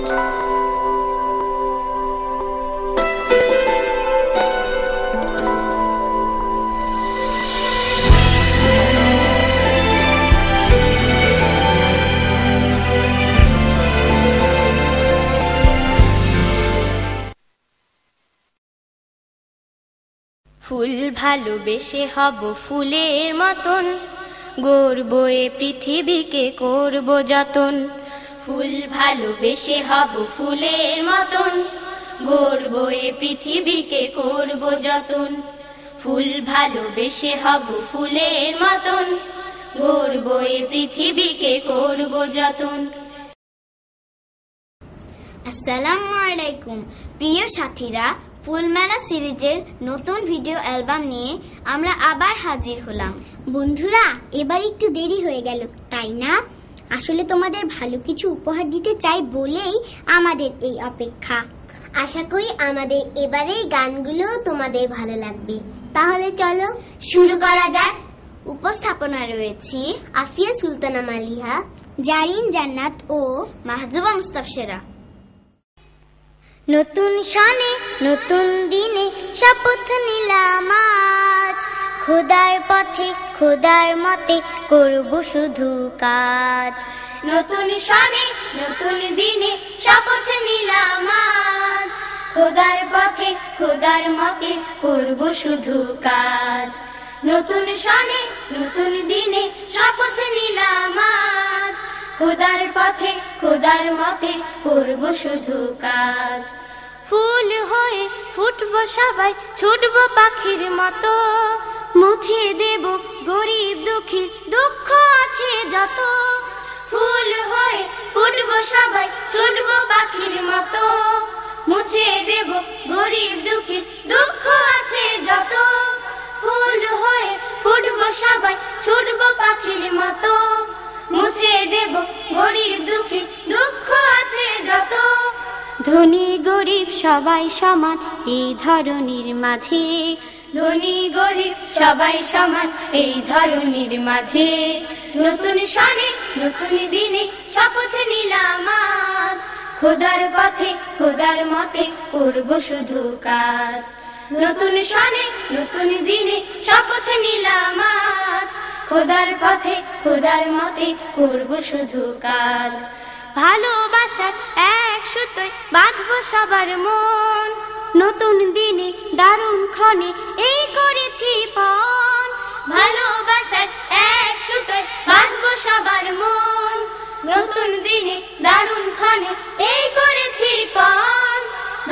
ফুল ভালোবেসে হব ফুলের মতন, গড়ব এ পৃথিবীকে করব যতন। ফুল ভালোবেসে হব ফুলের মতন, গড়ব এ পৃথিবীকে করব যতন। ফুল ভালোবেসে হব ফুলের মতন, গড়ব এ পৃথিবীকে করব যতন। আসসালামু আলাইকুম প্রিয় সাথীরা, ফুলমেলা সিরিজের নতুন ভিডিও অ্যালবাম নিয়ে আমরা আবার হাজির হলাম। বন্ধুরা, এবার একটু দেরি হয়ে গেল, তাই না? আসলে তোমাদের ভালো কিছু উপহার দিতে চাই বলেই আমাদের এই অপেক্ষা। আশা করি আমাদের এবারের গানগুলো তোমাদের ভালো লাগবে। তাহলে চলো শুরু করা যাক। উপস্থাপনায় রয়েছি আফিয়া সুলতানা মালিহা, জারিন জান্নাত ও মাহজুবা মুস্তাফসেরা। নতুন শানে নতুন দিনে শপথ নিলাম আজ, খোদার পথে খোদার মতে করব শুধু কাজ। নতুন শানে নতুন দিনে শপথ নিলাম আজ, খোদার পথে খোদার মতে করব শুধু কাজ। নতুন শানে নতুন দিনে শপথ নিলাম আজ, খোদার পথে খোদার মতে করব শুধু কাজ। ফুল হয়ে ফুটবো সবাই, ছুটবো পাখির মতো, মুছে দেব গরিব দুঃখীর দুঃখ আছে যত। ফুল হয়ে ফুটবো সবাই, ছুটবো পাখির মতো, মুছে দেব গরিব দুঃখীর দুঃখ আছে যত। ফুল হয়ে ফুটবো সবাই, ছুটবো পাখির মতো, মুছে দেব গরিব দুঃখীর দুঃখ আছে যত। ধনী গরিব সবাই সমান এই ধরনীর মাঝে, ধনী গরিব সবাই সমান এই ধরনীর মাঝে। নতুন শানে নতুন দিনে শপথ নিলাম আজ, খোদার পথে খোদার মতে করব শুধু কাজ। নতুন শানে নতুন দিনে শপথ নিলাম আজ, খোদার পথে খোদার মতে করব শুধু কাজ। ভালোবাসার এক সুতোয় বাঁধবো সবার মন, নতুন দিনে দারুণ ক্ষণে এই করেছি পণ। ভালোবাসার এক সুতোয় বাঁধবো সবার মন, নতুন দিনে দারুণ ক্ষণে এই করেছি পণ।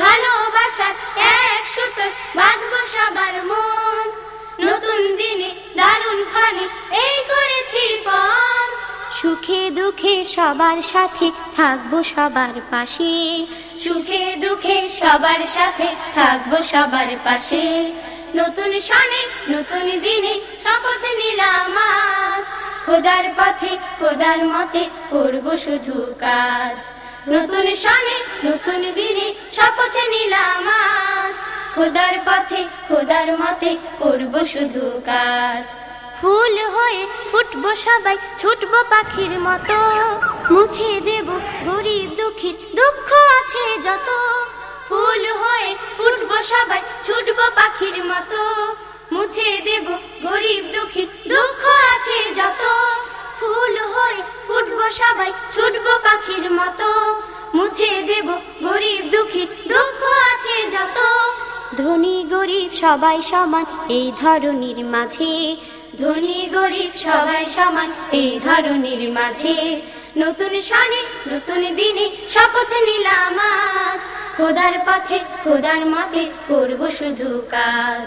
ভালোবাসার এক সুতোয় বাঁধবো সবার মন, নতুন দিনে দারুণ ক্ষণে এই করেছি পণ। সুখে দুঃখে সবার সাথে থাকবো সবার পাশে, সুখে দুঃখে সবার সাথে থাকবো সবার পাশে। নতুন শানে নতুন দিনে শপথ নিলাম আজ, খোদার পথে খোদার মতে করব শুধু কাজ। নতুন শানে নতুন দিনে শপথ নিলাম আজ, খোদার পথে খোদার মতে করব শুধু কাজ। ফুল হয়ে ফুটবো সবাই, ছুটবো পাখির মতো, মুছে দেব গরিব দুঃখীর দুঃখ আছে যত। ফুল হয়ে ফুটবো সবাই, ছুটবো পাখির মতো, মুছে দেব গরিব দুঃখীর দুঃখ আছে যত। ফুল হয়ে ফুটবো সবাই, ছুটবো পাখির মতো, মুছে দেব গরিব দুঃখীর দুঃখ আছে যত। ধনী গরিব সবাই সমান এই ধরনীর মাঝে, ধনী গরিব সবাই সমান এই ধরনীর মাঝে। নতুন শানে নতুন দিনে শপথ নিলাম আজ, খোদার পথে খোদার মতে করব শুধু কাজ।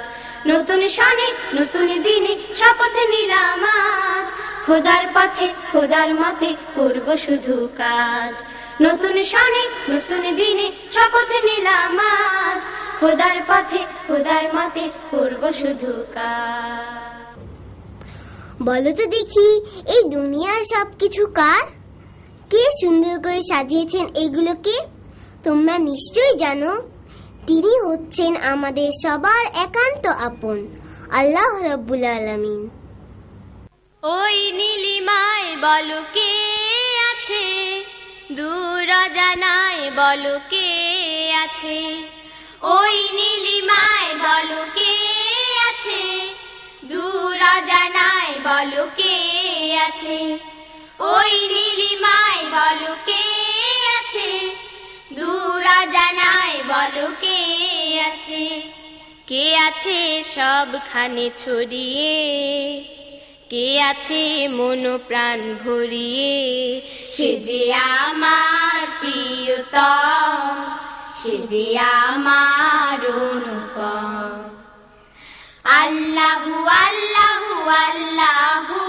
নতুন শানে নতুন দিনে শপথ নিলাম আজ, খোদার পথে খোদার মতে করব শুধু কাজ। নতুন শানে নতুন দিনে শপথ নিলাম আজ, খোদার পথে খোদার মতে করব শুধু কাজ। বলো তো দেখি, এই দুনিয়ার সবকিছু কার? কে সুন্দর করে সাজিয়েছেন এগুলোকে? তোমরা নিশ্চয়ই জানো, তিনি হচ্ছেন আমাদের সবার একান্ত আপন আল্লাহ রাব্বুল আলামিন। ওই নীলিমায় বলো কে আছে, দূর অজানায় বলো কে আছে, ওই নীলিমায় বলো কে আছে, দূর অজানায় বলো কে আছে, ওই নীলিমায় বলো কে আছে, দূর অজানায় বলো কে আছে। কে আছে সবখানে ছড়িয়ে, কে আছে মন প্রাণ ভরিয়ে, সে যে আমার প্রিয়তম, সে যে আমার অনুপম। আল্লাহু আল্লাহু আল্লাহু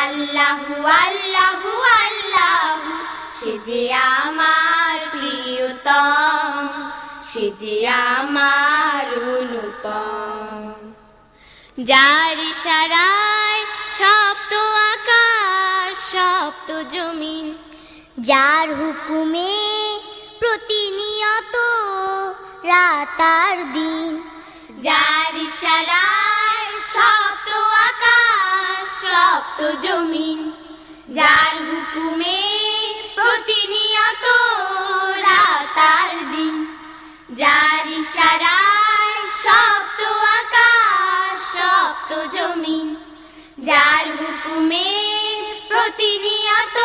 আল্লাহু আল্লাহু আল্লাহু, সে যে আমার প্রিয়তম, সে যে আমার অনুপম। যার ইশারায় সপ্ত আকাশ সপ্ত জমিন, যার হুকুমে প্রতিনিয়ত রাত আর দিন, যার ইশারায় সপ্ত আকাশ সপ্ত জমিন, যার হুকুমে প্রতিনিয়ত রাত আর দিন, যার ইশারায় সপ্ত আকাশ সপ্ত জমিন, যার হুকুমে প্রতিনিয়ত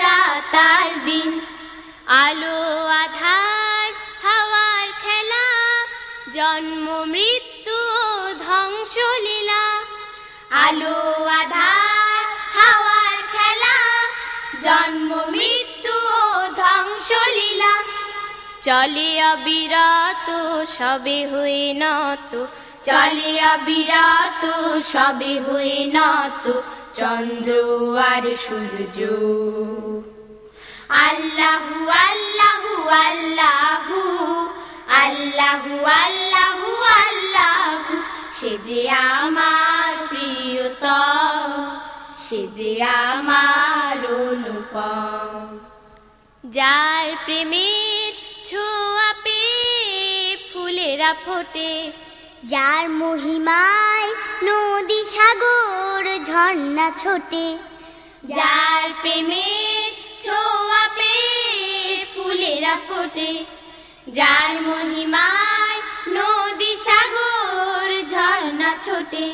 রাত আর দিন। আলো আধার হাওয়ার খেলা, জন্ম মৃত্যু ধ্বংস লীলা, আলো আধার হাওয়ার খেলা, জন্ম মৃত্যু ধ্বংস লীলা। চলে অবিরত সবে হয়ে নত, চলে অবিরত সবে হয়ে নত, চন্দ্র আর সূর্য। আল্লাহু আল্লাহু আল্লাহু আল্লাহু আল্লাহু আল্লাহু, সে যে আমার প্রিয়তম, সে যে আমার অনুপম। যার প্রেমের ছোঁয়া পেয়ে ফুলেরা ফোটে, যার মহিমায় নদী সাগর ঝর্ণা ছোটে, যার প্রেমের ছোঁয়া পেয়ে ফুলেরা ফোটে, যার মহিমায় নদী সাগর ঝর্ণা ছোটে,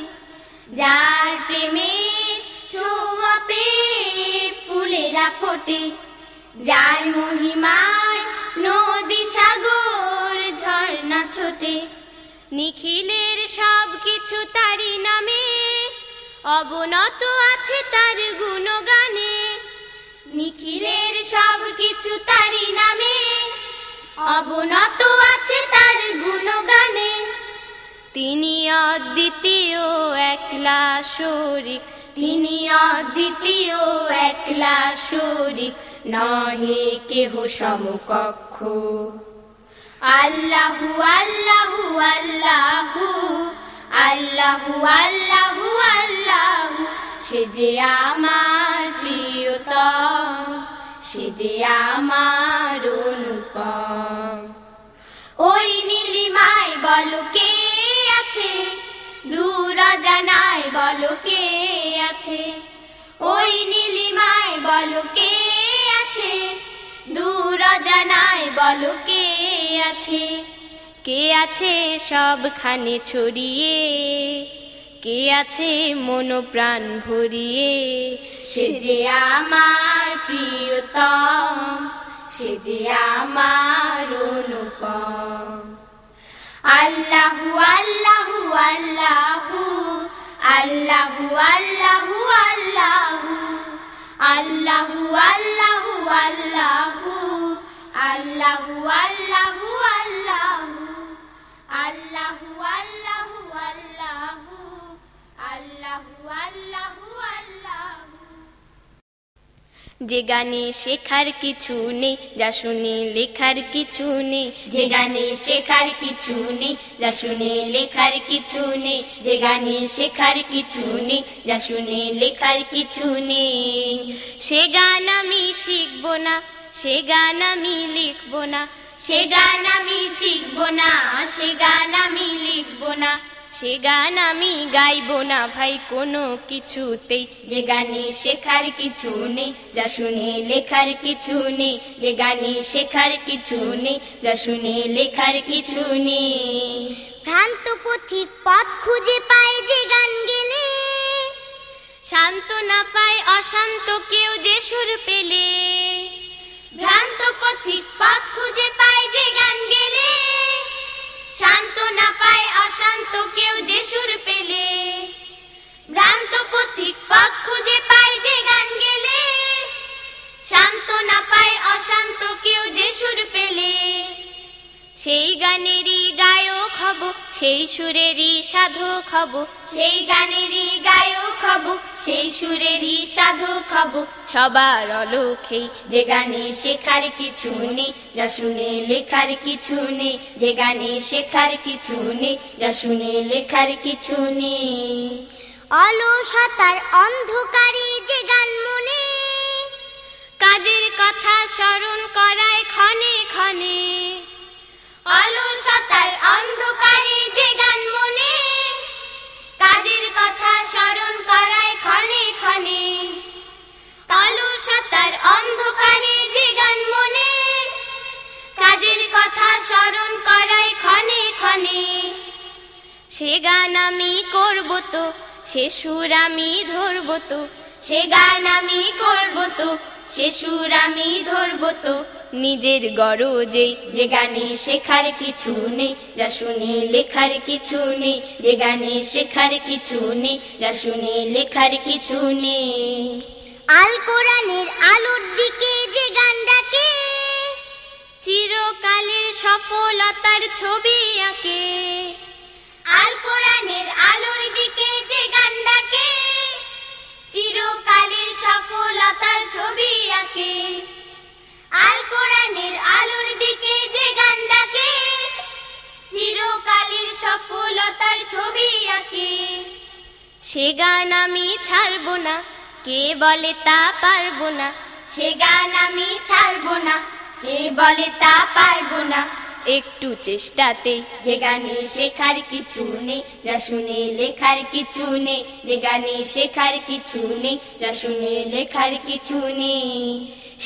যার প্রেমের ছোঁয়া পেয়ে ফুলেরা ফোটে, যার মহিমায় নদী সাগর ঝর্ণা ছোটে। নিখিলের সব কিছু তারি নামে, অবনত আছে তার গুণগানে, নিখিলের সব কিছু তারি নামে, অবনত আছে তার গুণগানে। তিনি অদ্বিতীয় একলা শরীক, তিনি অদ্বিতীয় একলা শরীক, নহে কেহ সমকক্ষ। আল্লাহু আল্লাহু আল্লাহু আল্লাহু আল্লাহু আল্লাহু, সে যে আমার প্রিয়তম, সে যে আমার অনুপম। ওই নীলিমায় বলো কে আছে, দূর অজানায় বলো কে আছে, ওই নীলিমায় বলো কে আছে, দূর অজানায় বলো কে আছে। কে আছে সবখানে ছড়িয়ে, কে আছে মন প্রাণ ভরিয়ে, সে যে আমার প্রিয়তম, সে যে আমার অনুপম। আল্লাহু আল্লাহু আল্লাহু আল্লাহু আল্লাহু আল্লাহু আল্লাহু আল্লাহু আল্লাহু আল্লাহু আল্লাহু আল্লাহু আল্লাহু আল্লাহু আল্লাহু আল্লাহু আল্লাহু আল্লাহু। যে গানে শেখার কিছু নেই, যা শুনে লেখার কিছু নেই, যে গানে শেখার কিছু নেই, যা শুনে লেখার কিছু নেই, যে গানে শেখার কিছু নেই, যা শুনে লেখার কিছু নেই। সে গান আমি শিখব না, সে গান আমি লিখব না, সে গান আমি শিখব না, সে গান আমি লিখব না, সে গান আমি গাইবো না ভাই কোনো কিছুতেই, যে গানে শেখার কিছু নেই, যা শুনে লেখার কিছু নেই, যে গানে শেখার কিছু নেই, যা শুনে লেখার কিছু নেই। ভ্রান্ত পথিক পথ খুঁজে পায় যে গান গেলে, শান্ত না পায় অশান্ত কেউ যে সুর পেলে। ভ্রান্ত পথিক পথ খুঁজে পায় যে গান গেলে, শান্ত না পায় অশান্ত কেউ যে সুর পেলে। ভ্রান্ত পথিক পথ খুঁজে পায় যে গান গেলে, শান্ত না পায় অশান্ত কেউ যে সুর পেলে। সেই গানেরই গায়ক হব, সেই সুরেরই সাধক হব, সেই গানেরই গায়ক হব, সেই সুরেরই সাধক হব। সবার অলৌকিক যে গানে শেখার কিছু নেই, যা শুনে লেখার কিছু নেই, যে গানে শেখার কিছু নেই, যা শুনে লেখার কিছু নেই। অলসতার অন্ধকারে যে গান মনে, কাজের কথা স্মরণ করায় ক্ষণে ক্ষণে। অলসতার অন্ধকারে যে গান মনে, কাজের কথা স্মরণ করায় ক্ষণে ক্ষণে। অলসতার অন্ধকারে যে গান মনে, কাজের কথা স্মরণ করায় ক্ষণে ক্ষণে। সে গান আমি করব তো, সে সুর আমি ধরব তো, সে গান আমি করব তো, সে সুর আমি ধরব তো। নিজের গরজেই যে গানে শেখার কিছু নেই, যা শুনে লেখার কিছু নেই, যে গানে শেখার কিছু নেই, যা শুনে লেখার কিছু নেই। আল কোরআনের আলোর দিকে যে গান ডাকে, চিরকালের সফলতার ছবি আঁকে। আল কোরআনের আলোর দিকে যে গান ডাকে, চিরকালের সফলতার ছবি আঁকে। আল কোরআনের আলোর দিকে যে গান ডাকে, চিরকালের সফলতার ছবি আঁকে। সে গান আমি ছাড়বো না, কে বলে তা পারবো না, সে গান আমি ছাড়বো না, কে বলে তা পারবো না। একটু চেষ্টাতে যে গানে শেখার কিছু নেই, যা শুনে লেখার কিছু নেই, যে গানে শেখার কিছু নেই, যা শুনে লেখার কিছু নেই।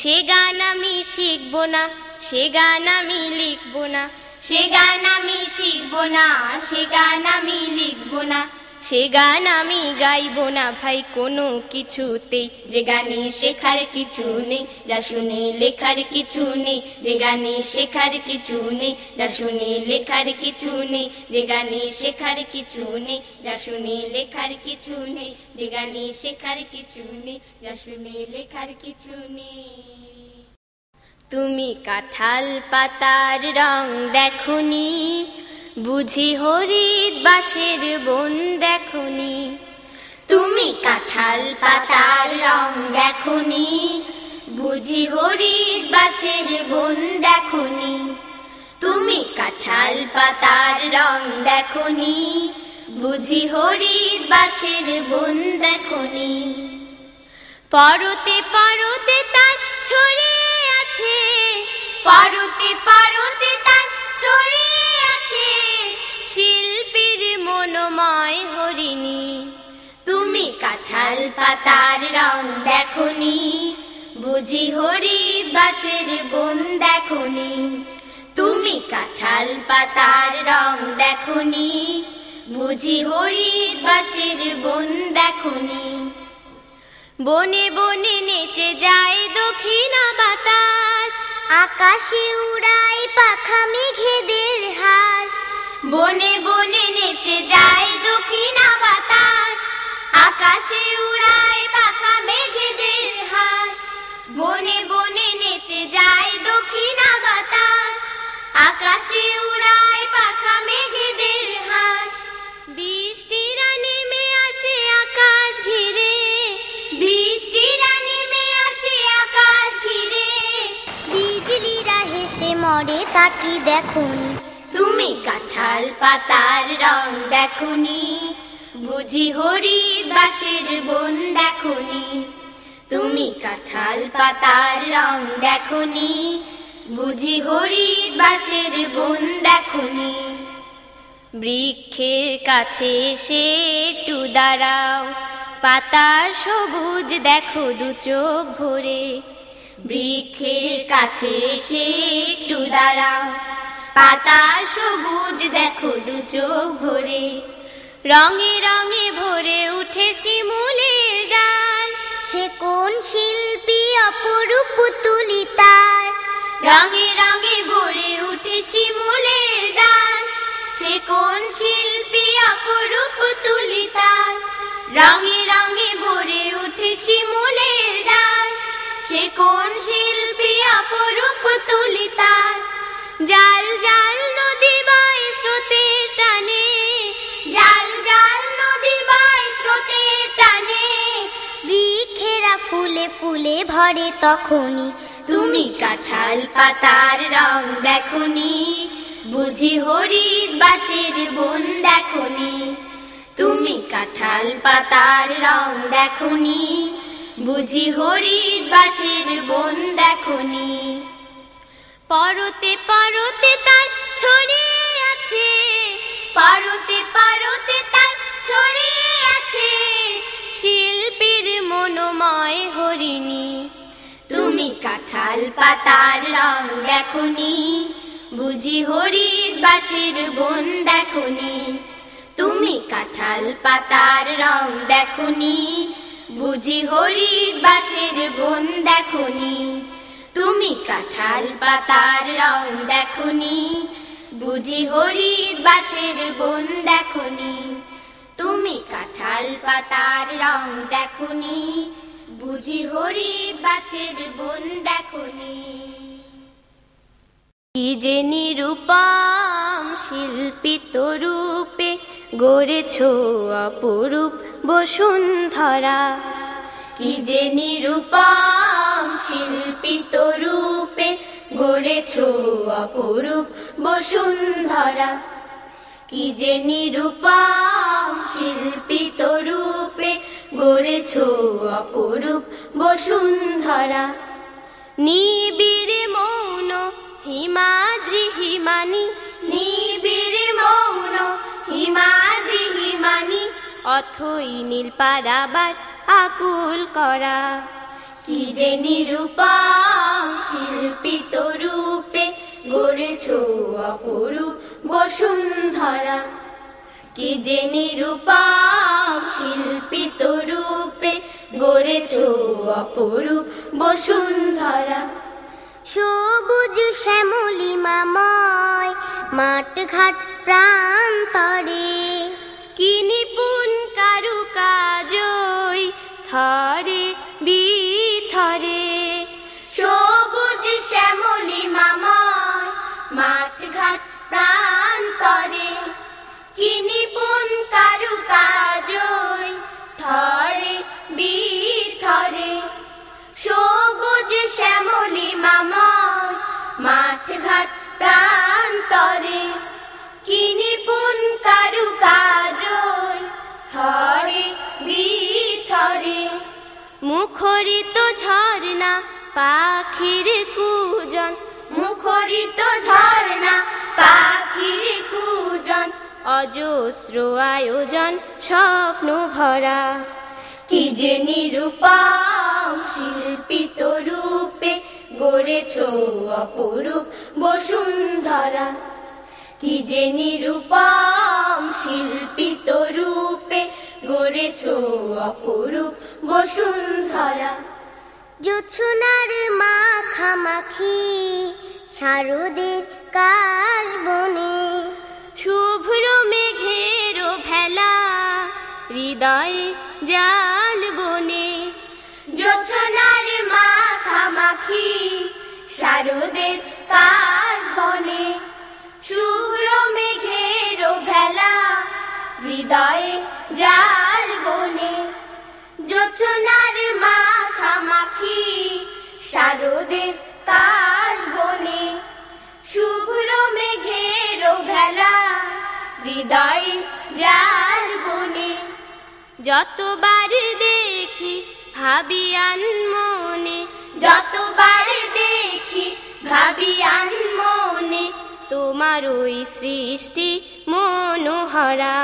সে গান আমি শিখবো না, সে গান আমি লিখবো না, সে গান আমি শিখবো না, সে গান আমি লিখবো না। সে গান আমি গাইবো না ভাই কোনো কিছুতেই, যে গানে শেখার কিছু নেই, যা শুনে লেখার কিছু নেই, যে গানে শেখার কিছু নেই, যা শুনে লেখার কিছু নেই, যে গানে শেখার কিছু নেই, যা শুনে লেখার কিছু নেই, যে গানে শেখার কিছু নেই, যা শুনে লেখার কিছু নেই। তুমি কাঁঠাল পাতার রং দেখোনি, বুঝি হরিদ বাঁশের বন দেখোনি। তুমি কাঁঠাল পাতার রং দেখোনি, বুঝি হরিদ বাঁশের বন দেখোনি। তুমি কাঁঠাল পাতার রং দেখোনি, বুঝি হরিদ বাঁশের বন দেখোনি। পরতে পরতে তার ছড়িয়ে আছে, পরতে পরতে তার ছড়িয়ে আছে শিল্পীর মনোময় হরিণী। তুমি কাঁঠাল পাতার রং দেখোনি, বুঝি হরিদ বাঁশের বন দেখোনি। তুমি কাঁঠাল পাতার রং দেখোনি, বুঝি হরিদ বাঁশের বন দেখোনি। বনে বনে নেচে যায় দক্ষিণা বাতাস, আকাশে উড়ায় পাখা মেঘেদের হাস। বনে বনে নেচে যায় দক্ষিণা বাতাস, আকাশে উড়ায় পাখা মেঘেদের হাস। বনে বনে নেচে যায় দক্ষিণা বাতাস, আকাশে উড়ায় পাখা মেঘেদের হাস। বৃষ্টিরা নেমে আসে আকাশ ঘিরে, বৃষ্টিরা নেমে আসে আকাশ ঘিরে। বিজলিরা হেসে মরে তাকি দেখোনি। তুমি কাঁঠাল পাতার রং দেখোনি, বুঝি হরিদ বাঁশের বন দেখোনি। তুমি কাঁঠাল পাতার রং দেখোনি, বুঝি হরিদ বাঁশের বন দেখোনি। বৃক্ষের কাছে এসে একটু দাঁড়াও, পাতার সবুজ দেখো দু চোখ ভরে। বৃক্ষের কাছে এসে একটু দাঁড়াও, পাতার সবুজ দেখো দু চোখ ভরে। রঙে রঙে ভরে উঠে শিমুলের ডাল, সে কোন শিল্পী অপরূপ পুতুলি তার। রঙে রঙে ভরে উঠে শিমুলের ডাল, সে কোন শিল্পী অপরূপ পুতুলি তার। রঙে রঙে ভরে উঠে শিমুলের ডাল, সে কোন শিল্পী অপরূপ পুতুলি তার। জাল জাল নদী বায় স্রোতের টানে, জাল জাল নদী বায় স্রোতের টানে। বৃক্ষেরা ফুলে ফুলে ভরে তখনই, তুমি কাঁঠাল পাতার রং দেখনি, বুঝি হরিৎ বাঁশের বন দেখনি। তুমি কাঁঠাল পাতার রং দেখনি, বুঝি হরিৎ বাঁশের বন দেখনি। পরতে পরতে তার ছড়িয়ে আছে, পরতে পরতে তার ছড়িয়ে আছে শিল্পীর মনোময় হরিণী। তুমি কাঁঠাল পাতার রং দেখনি, বুঝি হরিৎ বাঁশের বন দেখনি। তুমি কাঁঠাল পাতার রং দেখনি, বুঝি হরিৎ বাঁশের বন দেখনি। তুমি কাঁঠাল পাতার রং দেখনি, বুঝি হরিৎ বাঁশের বন দেখনি। তুমি কাঁঠাল পাতার রং দেখনি, বুঝি হরিৎ বাঁশের বন দেখনি। কি যে নিরূপম শিল্পিত রূপে গড়েছ অপরূপ বসুন্ধরা। কি যে নিরূপম শিল্পিত রূপে গড়েছ অপরূপ বসুন্ধরা। কি যে নিরূপম শিল্পিত রূপে গড়েছ অপরূপ বসুন্ধরা। নিবিড় মৌন হিমাদ্রি হিমানি, নিবিড় মৌন হিমাদ্রি হিমানি, অথই নীল পারাবার আকুল করা। কি যে নিরূপম শিল্পিত রূপে গড়েছ অপরূপ বসুন্ধরা। কি যে নিরূপম শিল্পিত রূপে গড়েছ অপরূপ বসুন্ধরা। সবুজ শ্যামলিমাময় মাঠ ঘাট প্রান্তরে, কি নিপুণ কারুকাজই থরে বিথরে। সবুজ শ্যামলিমাময় মাঠ ঘাট প্রান্তরে, কি নিপুণ কারুকাজই থরে বিথরে। সবুজ শ্যামলিমাময় মাঠ ঘাট প্রান্তরে, কি নিপুণ কারুকাজই থরে বিথরে। মুখরিত ঝর্ণা পাখির কুজন, মুখরিত ঝর্ণা পাখির কুজন, অজস্র আয়োজন স্বপ্ন ভরা। কি যে নিরূপম শিল্পিত রূপে গড়েছ অপরূপ বসুন্ধরা। কি যে নিরূপম শিল্পিত রূপে গড়েছ অপরূপ বসুন্ধরা। জোছনার মাখামাখি শারদের কাশ বনে, শুভ্র মেঘের ভেলা হৃদয়ে জাল বনে। জোছনার মাখামাখি শারদের কাশ বনে, শুভ্র মেঘের ভেলা হৃদয়ে জাল বনে। জোছনার মাখামাখি শারদের কাশ বনে, শুভ্র মেঘের ভেলা হৃদয়ে জাল বনে। যতবার দেখি ভাবি আনমনে, যতবার দেখি ভাবি আনমনে, তোমার ওই সৃষ্টি মনোহরা।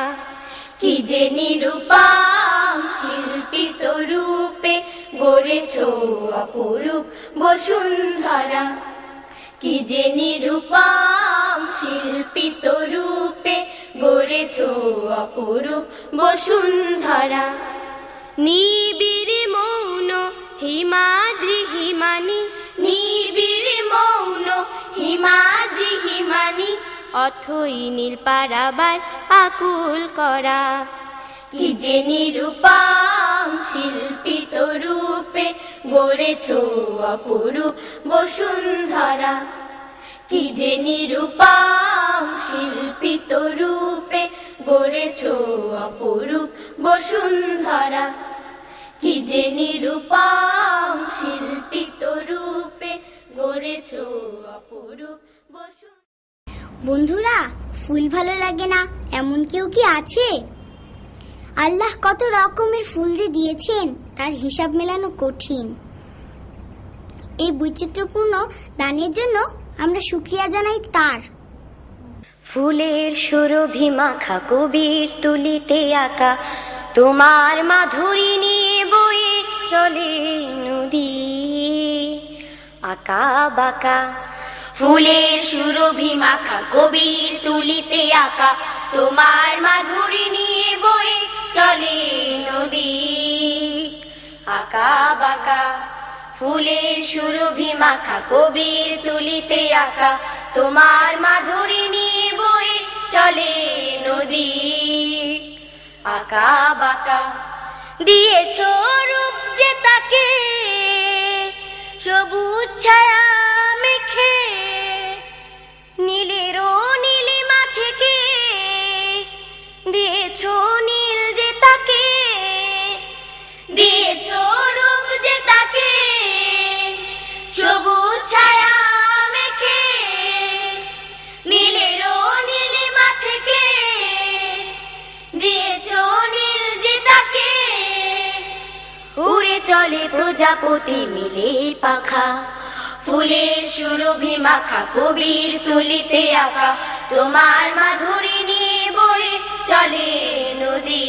কি যে নিরূপম শিল্পিত রূপে গড়েছ অপরূপ বসুন্ধরা। কি যে নিরূপম শিল্পিত রূপে গড়েছ অপরূপ বসুন্ধরা। নিবিড় মৌন হিমাদ্রি হিমানি, নিবিড় মৌন হিমাদ্রি হিমানি, অথই নীল পারাবার আকুল করা। কি যে নিরূপম শিল্পিত রূপে গড়েছ অপরূপ বসুন্ধরা। কি যে নিরূপম শিল্পিত রূপে গড়েছ অপরূপ বসুন্ধরা। কি যে নিরূপম শিল্পিত রূপে গড়েছ অপরূপ বসুন্ধরা। বন্ধুরা, ফুল ভালো লাগে না এমন কেউ কি আছে? আল্লাহ কত রকমের ফুল যে দিয়েছেন তার হিসাব মেলানো কঠিন। এই বৈচিত্র্যপূর্ণ দানের জন্য আমরা শুকরিয়া জানাই তার। ফুলের সুরভি মাখা কবির তুলিতে আঁকা, তোমার মাধুরী নিয়ে বয়ে চলে নদী আঁকা বাঁকা। ফুলের সুরভি মাখা কবির তুলিতে আঁকা, তোমার মাধুরী নিয়ে বয়ে চলে নদী আঁকা বাঁকা। ফুলের সুরভি মাখা কবির তুলিতে আঁকা, তোমার মাধুরী নিয়ে বয়ে চলে নদী আঁকা বাঁকা। দিয়েছ রূপ যে তাকে সবুজ ছায়া মেখে, নীলেরও নীলিমা থেকে দিয়েছ নীল যে তাকে। দিয়েছ রূপ যে তাকে সবুজ ছায়া মেখে, নীলেরও নীলিমা থেকে দিয়েছ নীল যে তাকে। উড়ে চলে প্রজাপতি মিলে পাখা, ফুলের সুরভি মাখা কবির তুলিতে আঁকা, তোমার মাধুরী নিয়ে বয়ে চলে নদী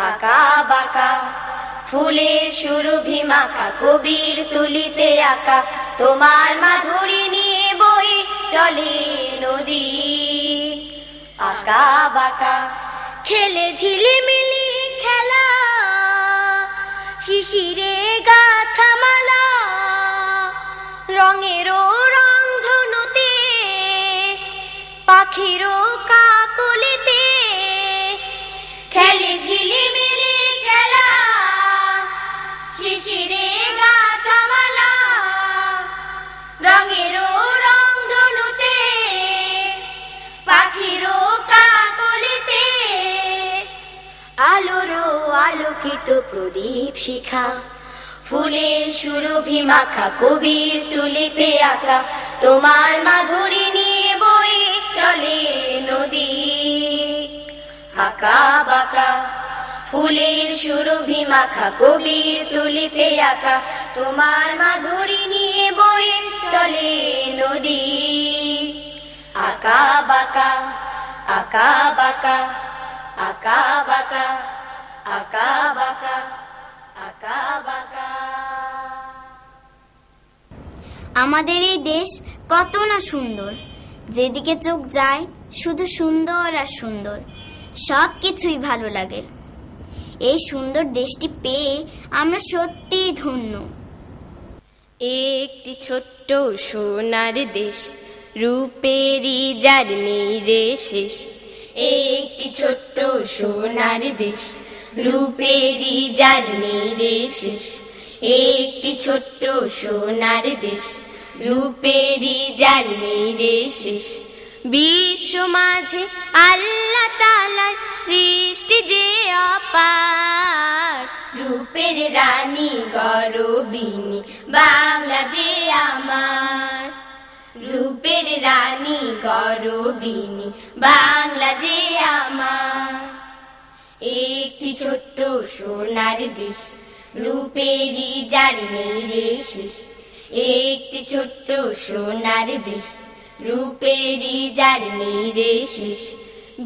আঁকা বাঁকা। ফুলের সুরভি মাখা কবির তুলিতে আঁকা, তোমার মাধুরী নিয়ে বয়ে চলে নদী আঁকা বাঁকা। খেলে ঝিলিমিলি খেলা শিশিরে গাথা মালা, রঙেরও রং ধনুতে পাখিরও কাকলিতে। খেলে ঝিলিমিলি খেলা শিশিরে গাথা মালা, রঙেরও রং ধনুতে পাখিরও কাকলিতে। আলোরও আলোকিত প্রদীপ শিখা, ফুলের সুরভি মাখা কবির তুলিতে আঁকা, তোমার মাধুরী নিয়ে বয়ে চলে নদী আঁকা বাঁকা। ফুলের সুরভি মাখা কবির তুলিতে আঁকা, তোমার মাধুরী নিয়ে বয়ে চলে নদী আঁকা বাঁকা আঁকা বাঁকা আঁকা বাঁকা আঁকা বাঁকা আঁকা বাঁকা। আমাদের এই দেশ কত না সুন্দর, যেদিকে চোখ যায় শুধু সুন্দর আর সুন্দর, সব কিছুই ভালো লাগে। এই সুন্দর দেশটি পেয়ে আমরা সত্যি ধন্য। একটি ছোট্ট সোনার দেশ, রূপেরই যার নেই রে শেষ। একটি ছোট্ট সোনার দেশ, রূপেরই যার নেই রে শেষ। একটি ছোট্ট সোনার দেশ, রূপেরই যার নেই রে শেষ। বিশ্ব মাঝে আল্লাহ তাআলার সৃষ্টি যে অপার, রূপের রানী গরবিনী বাংলা যে আমার। রূপের রানী গরবিনী বাংলা যে আমার। একটি ছোট্ট সোনার দেশ, রূপেরই যার নেই রে শেষ। একটি ছোট্ট সোনার দেশ, রূপেরই যার নিরেশেষ।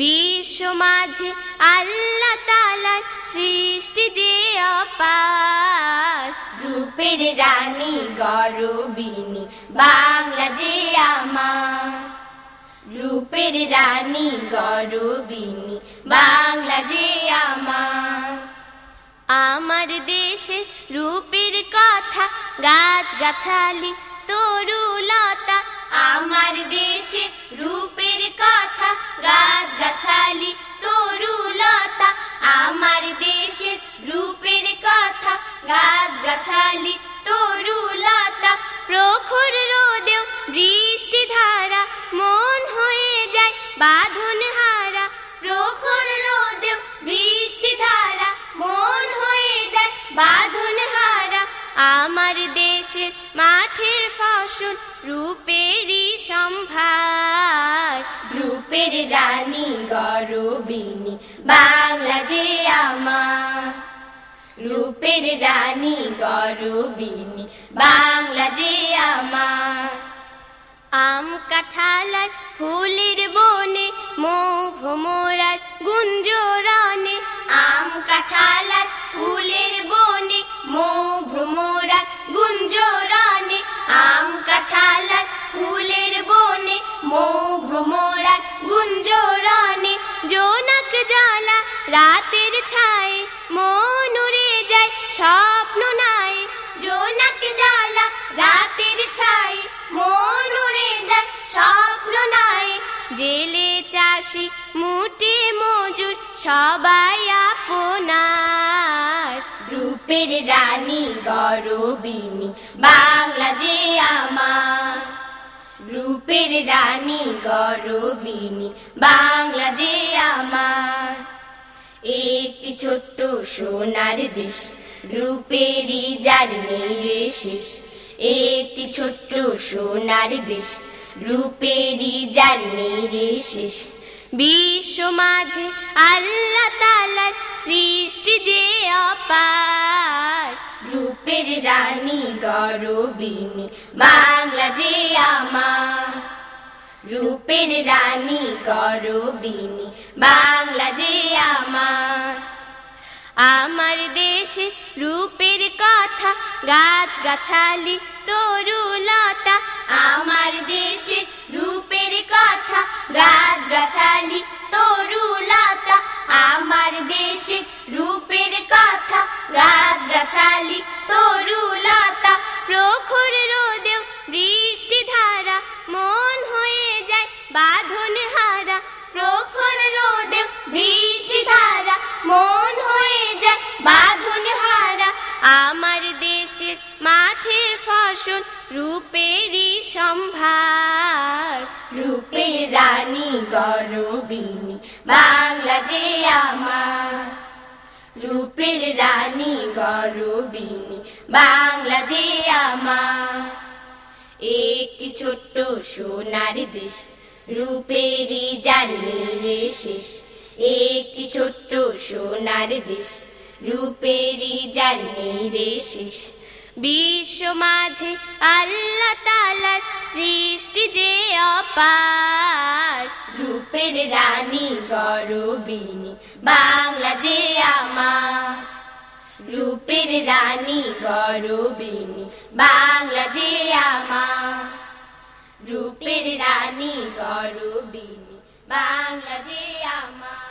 বিশ্ব মাঝে আল্লাহ তাআলার সৃষ্টি যে অপার, রূপের রানী গরবিনী বাংলা যে আমার, রূপের রানী গরবিনী বাংলা যে আমার। আমার দেশে রূপের কথা গাছ গাছালি তরুলতা, আমার দেশে রূপের কথা গাছ গাছালি তরুলতা, আমার দেশে রূপের কথা গাছ গাছালি তরুলতা। প্রখর রোদেও বৃষ্টি ধারা মন হয়ে যায় বাঁধন হারা, প্রখর রোদেও বৃষ্টি ধারা মন হয়ে যায় বাঁধন হারা। আমার দেশে মাঠের ফসল রূপেরই সম্ভার, রূপের রানী গরবিনী বাংলা যে আমার, রূপের রানী গরবিনী বাংলা যে আমার। আম কাঁঠালার ফুলের বনে মৌ ভ্রমরার গুঞ্জরণে, আম কাঁঠালার ফুলের বনে মৌ ভ্রমরার গুঞ্জরণে, আম কাঁঠালার ফুলের বনে মৌ ভ্রমরার গুঞ্জরণে। জোনাক জ্বালা রাতের ছায়ে মন উড়ে যায় স্বপ্ন নাই, জোনাক জ্বালা রাতের ছায়ে মন উড়ে যায় স্বপ্ন নাই। জেলে চাষি মুটে মজুর সবাই আপনার, রূপের রানী গরবিনী বাংলা যে আমার, রূপের রানী গরবিনী বাংলা যে আমার। একটি ছোট্ট সোনার দেশ রূপেরই যার নিরেশেষ, একটি ছোট্ট সোনার দেশ রূপেরই যার নিরেশেষ। বিশ্ব মাঝে আল্লাহ তাআলার সৃষ্টি যে অপার, রূপের রানী গরবিনী বাংলা যে আমার, রূপের রানী গরবিনী বাংলা যে আমার। আমার দেশে রূপের কথা গাছ গাছালি তরুলতা, আমার দেশে রূপের কথা গাছ গাছালি তরুলতা, আমার দেশে রূপের কথা গাছ গাছালি তরুলতা। প্রখর রোদেও বৃষ্টি ধারা মন হয়ে যায় বাঁধন হারা, প্রখর রোদেও বৃষ্টি ধারা মন হয়ে যায় বাঁধন হারা। আমার দেশের মাঠের ফসল রূপেরই সম্ভার, রূপের রানী গরবিনী বাংলা যে আমার, রূপের রানী গরবিনী বাংলা যে আমার। একটি ছোট্ট সোনার দেশ রূপেরই যার নিরেশেষ, একটি ছোট্ট সোনার দেশ রূপেরই যার নিরেশেষ। বিশ্ব মাঝে আল্লাহ তাআলার সৃষ্টি যে অপার, রূপের রানী গরবিনী বাংলা যে আমার, রূপের রানী গরবিনী বাংলা যে আমার, রূপের রানী গরবিনী বাংলা যে আমার।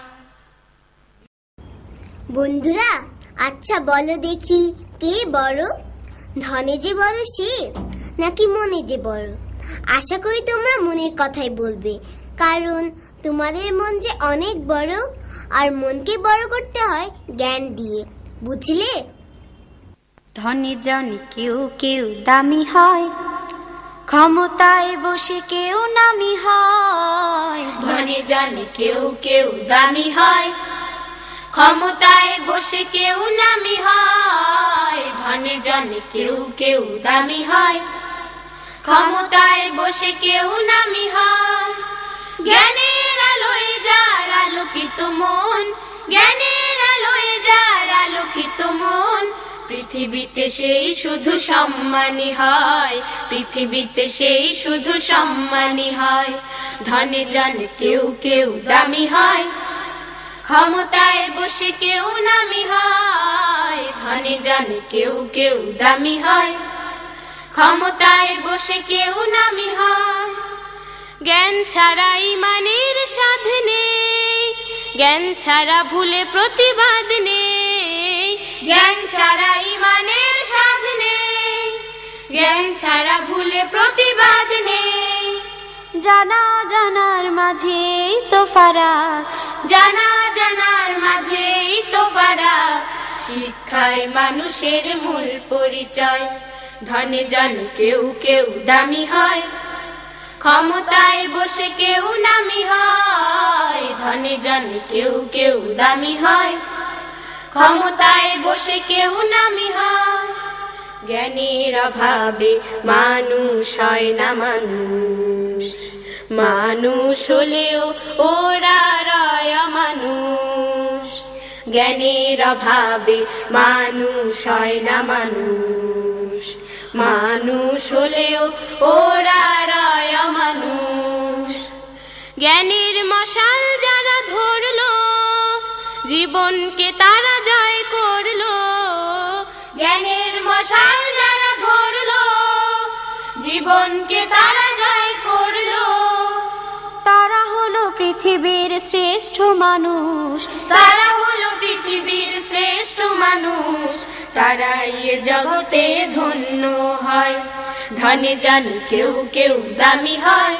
বন্ধুরা, আচ্ছা বলো দেখি, কে বড়? ধনে যে বড় সে, নাকি মনে যে বড়? আশা করি তোমরা মনের কথাই বলবে, কারণ তোমাদের মন যে অনেক বড়, আর মনকে বড় করতে হয় জ্ঞান দিয়ে, বুঝলে? ধনে জনে কেউ কেউ দামি হয়, ক্ষমতায় বসে কেউ নামি হয়। ধনে জনে কেউ কেউ দামি হয়, ক্ষমতায় বসে কেউ নামি হয়। ধনে জনে কেউ কেউ দামি হয়, ক্ষমতায় বসে কেউ নামি হয়। জ্ঞানের আলোয় যার আলোকিত মন, জ্ঞানের আলোয় যার আলোকিত মন, পৃথিবীতে সেই শুধু সম্মানী হয়, পৃথিবীতে সেই শুধু সম্মানী হয়। ধনে জনে কেউ কেউ দামি হয়, ক্ষমতায় বসে কেউ নামি হয়। ধনে জনে কেউ কেউ দামি হয়, ক্ষমতায় বসে কেউ নামি হয়। জ্ঞান ছাড়া ঈমানের স্বাদ নেই, জ্ঞান ছাড়া ভুলে প্রতিবাদ নেই। জ্ঞান ছাড়া ঈমানের স্বাদ নেই, জ্ঞান ছাড়া ভুলে প্রতিবাদ নেই। জানা জানার মাঝেই তো ফারাক, জানা জানার মাঝেই তো ফারাক। শিক্ষায় মানুষের মূল পরিচয়। ধনে জনে কেউ কেউ দামি হয়, ক্ষমতায় বসে কেউ নামি হয়। ধনে জনে কেউ কেউ দামি হয়, ক্ষমতায় বসে কেউ নামি হয়। জ্ঞানের অভাবে মানুষ হয় না মানুষ, মানুষ হলেও ওরা রয় অমানুষ। জ্ঞানের অভাবে মানুষ হয় না মানুষ, মানুষ হলেও ওরা রয় অমানুষ। জ্ঞানের মশাল যারা ধরলো, জীবনকে তারা জয় করলো। জ্ঞানের মশাল যারা ধরলো, জীবনকে তারা জয় করলো। তারা হলো পৃথিবীর শ্রেষ্ঠ মানুষ, তারা হলো পৃথিবীর শ্রেষ্ঠ মানুষ। তারাই এ জগতে ধন্য হয়। ধনে জনে কেউ কেউ দামি হয়,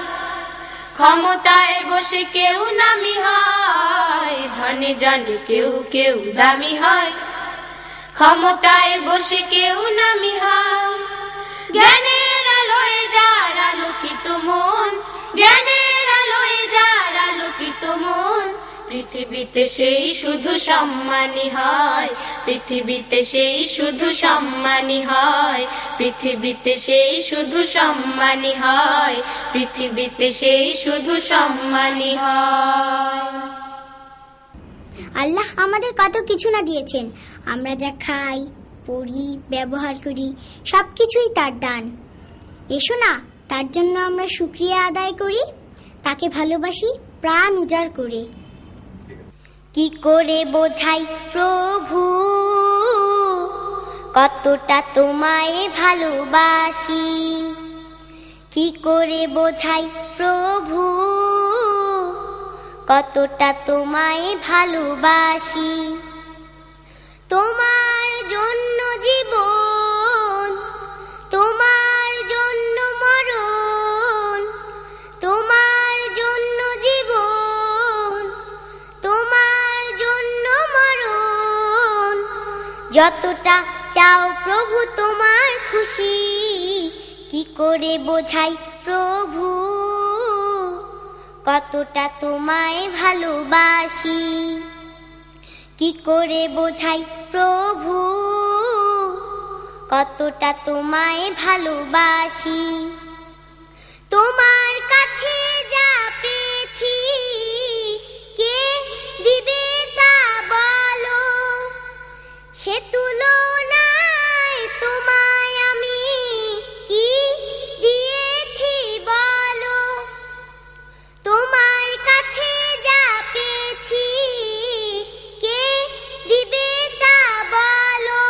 ক্ষমতায় বসে কেউ নামি হয়। ধনে জনে কেউ কেউ দামি হয়, ক্ষমতায় বসে কেউ নামি হয়। জ্ঞানের আলোয় যার আলোকিত মন, জ্ঞানের আলোয় যার আলোকিত মন। পৃথিবীতে সেই শুধু সম্মানী হয়, পৃথিবীতে সেই শুধু সম্মানী হয়। পৃথিবীতে সেই শুধু সম্মানী হয়, পৃথিবীতে সেই শুধু সম্মানী হয়। আল্লাহ আমাদের কত কিছু না দিয়েছেন। আমরা যা খাই, পড়ি, ব্যবহার করি, সবকিছুই তার দান। এসো না তার জন্য আমরা শুকরিয়া আদায় করি, তাকে ভালোবাসি প্রাণ উজাড় করে। কি করে বোঝাই প্রভু কতটা তোমায় ভালোবাসি, কি করে বোঝাই প্রভু কতটা তোমায় ভালোবাসি। তোমার জন্য জীবন, তোমার জন্য মরণ, তোমার জন্য জীবন, তোমার জন্য মরণ। যতটা চাও প্রভু তোমার খুশি, কি করে বোঝাই প্রভু কতটা তোমায় ভালোবাসি, কি করে বোঝাই প্রভু কতটা তোমায় ভালোবাসি। তোমার কাছে যা পেয়েছি কে দিবে তা বলো, সে তুলনায় তোমায় আমি কি দিয়েছি বলো। তোমার কাছে যা পেয়েছি কে দিবে তা বলো,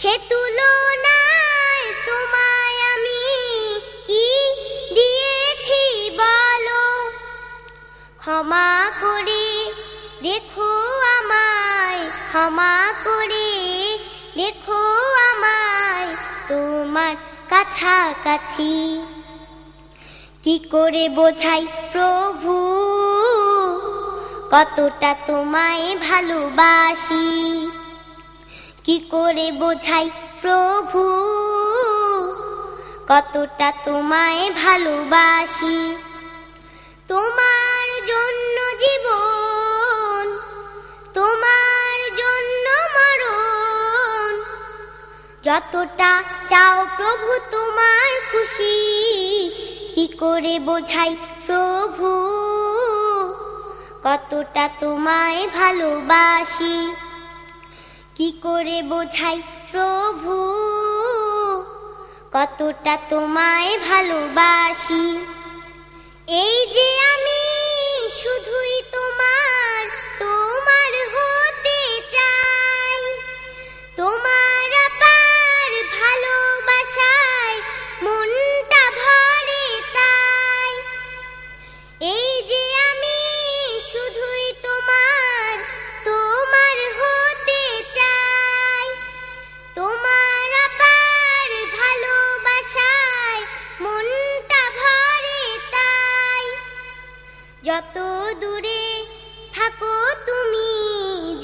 সে তুলনায় তোমায় আমি কি দিয়েছি বলো। ক্ষমা করে দেখো আমায়, ক্ষমা করে দেখো আমায় তোমার কাছাকাছি, কি করে বোঝাই প্রভু কতটা তোমায় ভালোবাসি, কি করে বোঝাই প্রভু কতটা তোমায় ভালোবাসি। তোমার জন্য জীবন, তোমার জন্য মরণ। যতটা চাও প্রভু তোমার খুশি, কি করে বোঝাই প্রভু কতটা তোমায় ভালোবাসি, কি করে বোঝাই প্রভু কতটা তোমায় ভালোবাসি। এই যে আমি শুধুই তোমার তোমার হতে চাই, তোমার আপার ভালোবাসায় মনটা ভরে তাই। এই যে আমি শুধুই তোমার তোমার হতে চাই, তোমার আপার ভালোবাসায় মনটা ভরে তাই। যত দূরে থাকো তুমি,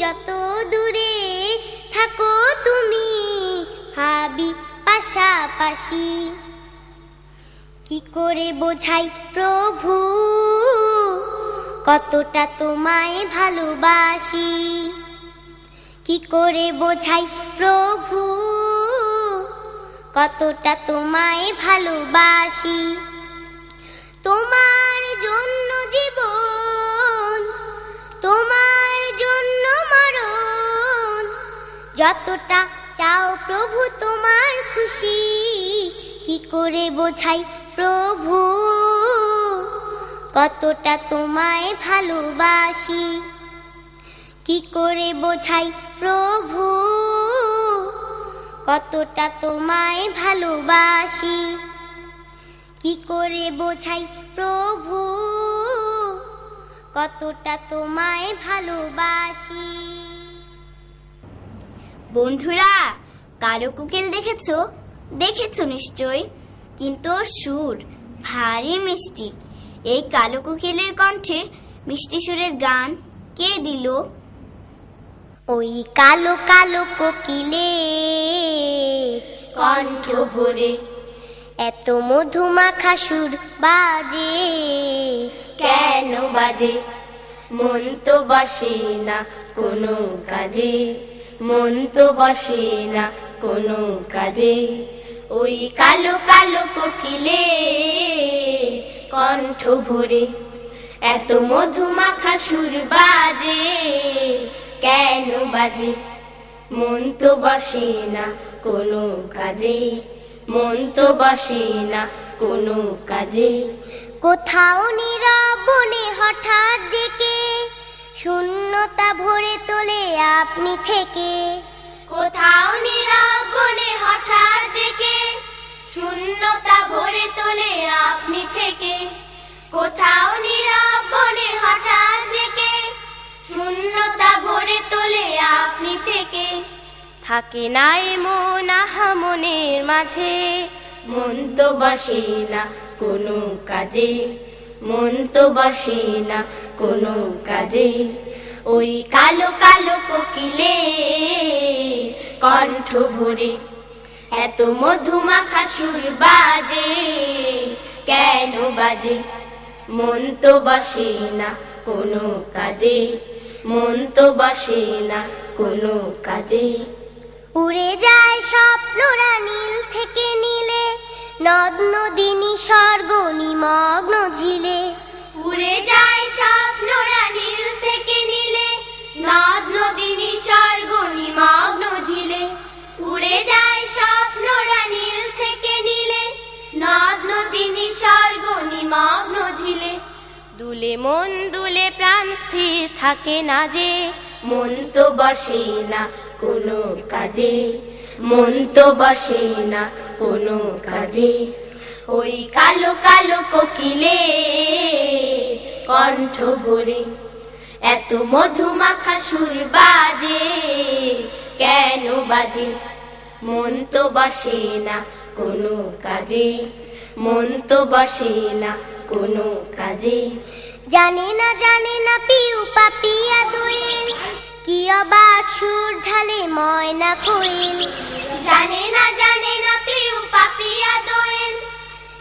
যত দূরে থাকো তুমি, ভাবি পাশাপাশি। কি করে বোঝাই প্রভু কতটা তোমায় ভালোবাসি। কি করে বোঝাই প্রভু কতটা তোমায় ভালোবাসি। তোমার জন্য জীবন, তোমার জন্য মরণ, যতটা চাও প্রভু তোমার খুশি। কি করে বোঝাই প্রভু কতটা তোমায় ভালোবাসি। কি করে বোঝাই প্রভু কতটা তোমায় ভালোবাসি। কি করে বোঝাই প্রভু কতটা তোমায় ভালোবাসি। বন্ধুরা, কালো কোকিল দেখেছো? দেখেছো নিশ্চয়, কিন্তু ওর সুর ভারী মিষ্টি। এই কালো কোকিলের কণ্ঠে মিষ্টি সুরের গান কে দিল? ওই কালো কালো কোকিলে কণ্ঠ ভরে এত মধুমাখা সুর বাজে, কেন বাজে? মন তো বসে না কোনো কাজে, মন তো বসে না কোনো কাজে। ওই কালো কালো কোকিলে কণ্ঠ ভরে এত মধুমাখা সুর বাজে, কেন বাজে? মন তো বসে না কোনো কাজে, মন তো বসে না কোনো কাজে। কোথাও নীরব বনে হঠাৎ ডেকে শূন্যতা ভরে তোলে আপনি থেকে। কোথাও নীরব বনে হঠাৎ ডেকে শূন্যতা ভরে তোলে আপনি থেকে। কোথাও নীরব বনে হঠাৎ ডেকে শূন্যতা ভরে তোলে আপনি থেকে। থাকে না এমন আহা মনের মাঝে, মন তো বসে না কোনো কাজে, মন তো বসে না কোনো কাজে। ওই কালো কালো কোকিলে কণ্ঠ ভরে এত মধুমাখা সুর বাজে, কেন বাজে? মন তো বসে না কোনো কাজে, মন তো বসে না কোনো কাজে। উড়ে যায় স্বপ্নরা নীল থেকে নীলে, নদ নদী নিসর্গ নিমগ্ন ঝিলে। উড়ে যায় স্বপ্নরা নীল থেকে নীলে, নদ নদী নিসর্গ নিমগ্ন ঝিলে। উড়ে যায় স্বপ্নরা নীল থেকে নীলে, নদ নদী নিসর্গ নিমগ্ন ঝিলে। দুলে মন দুলে প্রাণ স্থির থাকে না যে, মন তো বসে না কোনো কাজে, মন তো বসে না কোনো কাজে। ওই কালো কালো কোকিলে কণ্ঠ ভরে এত মধুমাখা সুর বাজে, কেন বাজে? মন তো বসে না কোনো কাজে, মন তো বসে না কোনো কাজে। জানে না পিউ পাপিয়া দোয়েল, কি অবাক সুর ঢালে ময়না কোয়েল। জানে না পিউ পাপিয়া দোয়েল,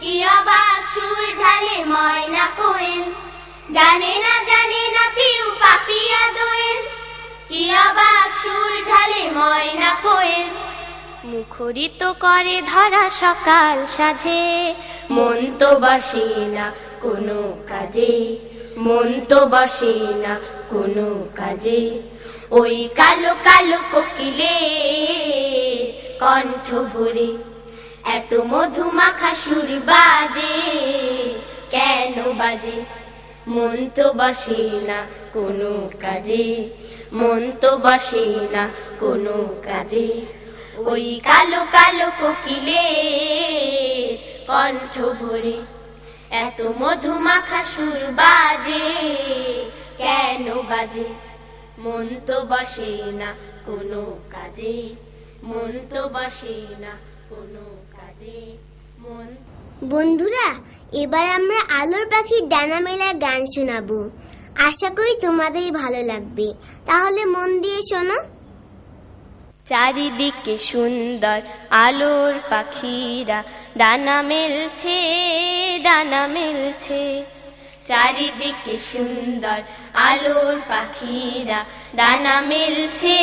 কি অবাক সুর ঢালে ময়না কোয়েল। জানে না পিউ পাপিয়া দোয়েল, কি অবাক সুর ঢালে ময়না কোয়েল। মুখরিত করে ধরা সকাল সাঝে, মন তো বসে না কোনো কাজে, মন তো বসে না কোনো কাজে। ওই কালো কালো কোকিলের কণ্ঠ ভরে এত মধুমাখা সুর বাজে কেন বাজে? মন তো বসে না কোনো কাজে, মন তো বসে না কোনো কাজে। ওই কালো কালো কোকিলের কণ্ঠ ভরে এত মধুমাখা সুর বাজে কেন বাজে? মন তো বসে না কোনো কাজে, মন তো বসে না কোনো কাজে। মন বন্ধুরা, এবার আমরা আলোর পাখির ডানা মেলার গান শোনাবো। আশা করি তোমাদের ভালো লাগবে, তাহলে মন দিয়ে শোনো। চারিদিকে সুন্দর আলোর পাখিরা ডানা মেলছে, ডানা মেলছে। চারিদিকে সুন্দর আলোর পাখিরা ডানা মেলছে,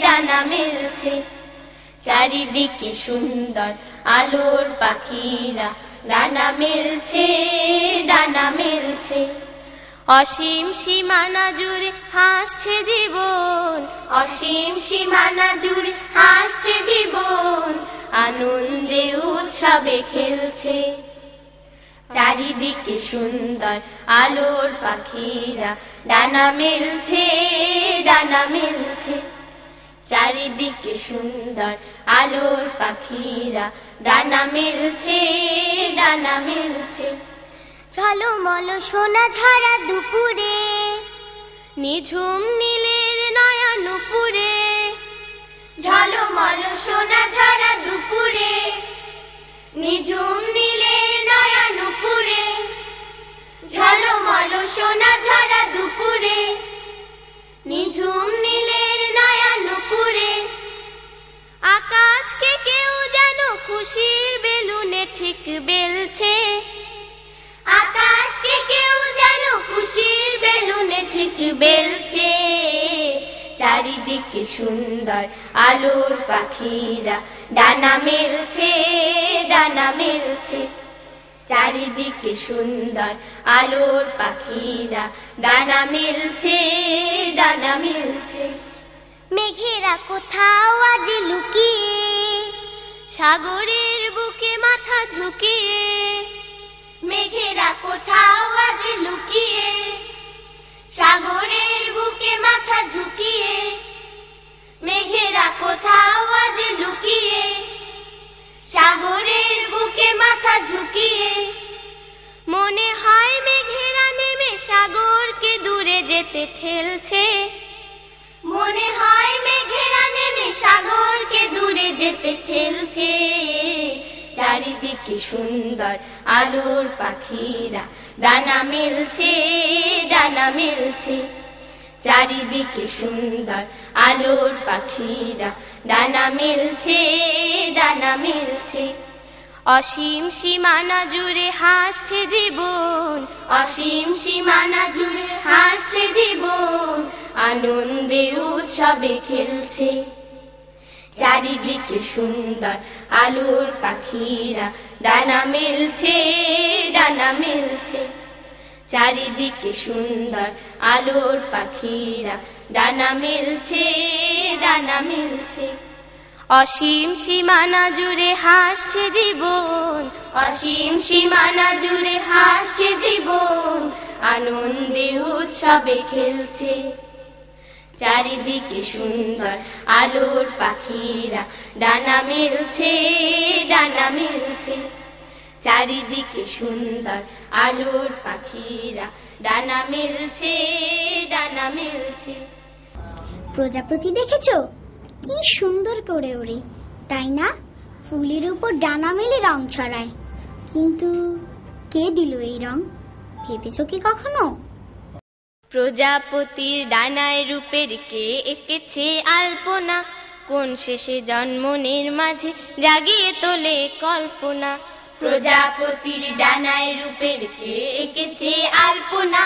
ডানা মেলছে। চারিদিকে সুন্দর আলোর পাখিরা ডানা মেলছে, ডানা মেলছে। অসীম সীমানা জুড়ে হাসছে জীবন, অসীম সীমানা জুড়ে হাসছে জীবন, আনন্দে উৎসবে খেলছে। চারিদিকে সুন্দর আলোর পাখিরা ডানা মেলছে, ডানা মেলছে। চারিদিকে সুন্দর আলোর পাখিরা ডানা মেলছে, ডানা মেলছে। ঝলমল সোনা ঝরা দুপুরে, নিঝুম নীলের নয়া নুপুরে, ঝলমল সোনা ঝরা দুপুরে, নিঝুম নীলের নয়া নুপুরে, ঝলমল সোনা ঝরা দুপুরে, নিঝুম নীলের নয়া নুপুরে। আকাশকে কেউ যেন খুশির বেলুনে ঠিক বেলছে, আকাশকে কেউ যেন খুশির বেলুনে ঠিক বেলছে। চারিদিকে সুন্দর আলোর পাখিরা ডানা মেলছে, ডানা মেলছে। চারিদিকে সুন্দর আলোর পাখিরা ডানা মেলছে, ডানা মেলছে। মেঘেরা কোথাও আজ লুকিয়ে, সাগরের বুকে মাথা ঝুঁকিয়ে, মেঘেরা কোথাও আজ লুকিয়ে, সাগরের বুকে মাথা ঝুঁকিয়ে, মেঘেরা কোথাও আজ লুকিয়ে, সাগরের বুকে মাথা ঝুঁকিয়ে। মনে হয় মেঘেরা নেমে সাগরকে দূরে যেতে ঠেলছে, মনে হয় মেঘেরা নেমে সাগরকে দূরে যেতে ঠেলছে। চারিদিকে সুন্দর আলোর পাখিরা ডানা মেলছে, ডানা মেলছে। চারিদিকে সুন্দর আলোর পাখিরা ডানা মেলছে, ডানা মেলছে। অসীম সীমানা জুড়ে হাসছে জীবন, অসীম সীমানা জুড়ে হাসছে জীবন, আনন্দে উৎসবে খেলছে। চারিদিকে সুন্দর আলোর পাখিরা ডানা মেলছে, ডানা মেলছে। চারিদিকে সুন্দর আলোর পাখিরা ডানা মেলছে, ডানা মেলছে। অসীম সীমানা জুড়ে হাসছে জীবন, অসীম সীমানা জুড়ে হাসছে জীবন, আনন্দে উৎসবে খেলছে। চারিদিকে সুন্দর আলোর পাখিরা ডানা মেলছে, ডানা মেলছে। চারিদিকে সুন্দর আলোর পাখিরা ডানা মেলছে, ডানা মেলছে। প্রজাপতি দেখেছো কি সুন্দর করে ওড়ে, তাই না? ফুলের উপর ডানা মেলে রং ছড়ায়। কিন্তু কে দিল এই রং, ভেবেছো কি কখনো? প্রজাপতির ডানায় রূপের কে এঁকেছে আলপনা, কোন শেষে জন্মনের মাঝে জাগিয়ে তোলে কল্পনা। প্রজাপতির ডানায় রূপের কে এঁকেছে আলপনা,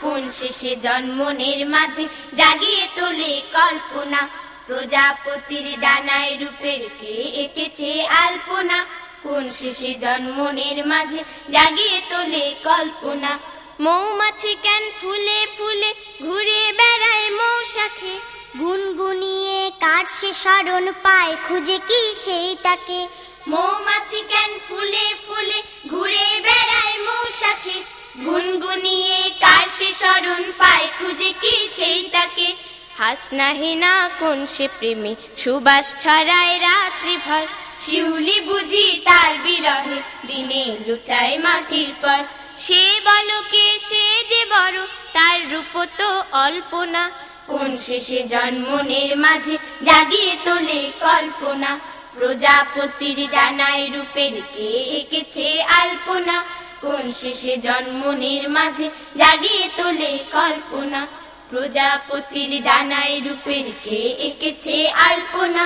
কোন শেষে জন্মনের মাঝে জাগিয়ে তোলে কল্পনা। প্রজাপতির ডানায় রূপের কে এঁকেছে আলপনা, কোন শেষে জন্মনের মাঝে জাগিয়ে তোলে কল্পনা। মৌমাছি কেন ফুলে ফুলে ঘুরে বেড়ায় মৌশাখে, গুনগুনিয়ে কার সে স্মরণ পায়, খুঁজে কি সেই তাকে। মৌমাছি কেন ফুলে ফুলে ঘুরে বেড়ায় মৌশাখে, গুনগুনিয়ে কার সে স্মরণ পায়, খুঁজে কি সেই তাকে। হাসনা হেনা কোন সে প্রেমে সুবাস ছড়ায় রাত্রি ভর, শিউলি বুঝি তার বিরহে দিনে লুটায় মাটির পর। সে বলো কে সে যে বড়, তার রূপ তো অল্প না। কোন শেষে জন্মনের মাঝে জাগিয়ে তোলে কল্পনা, প্রজাপতির ডানায় রূপের কে এঁকেছে আলপনা। কোন শেষে জন্মনের মাঝে জাগিয়ে তোলে কল্পনা, প্রজাপতির ডানায় রূপের কে এঁকেছে আলপনা।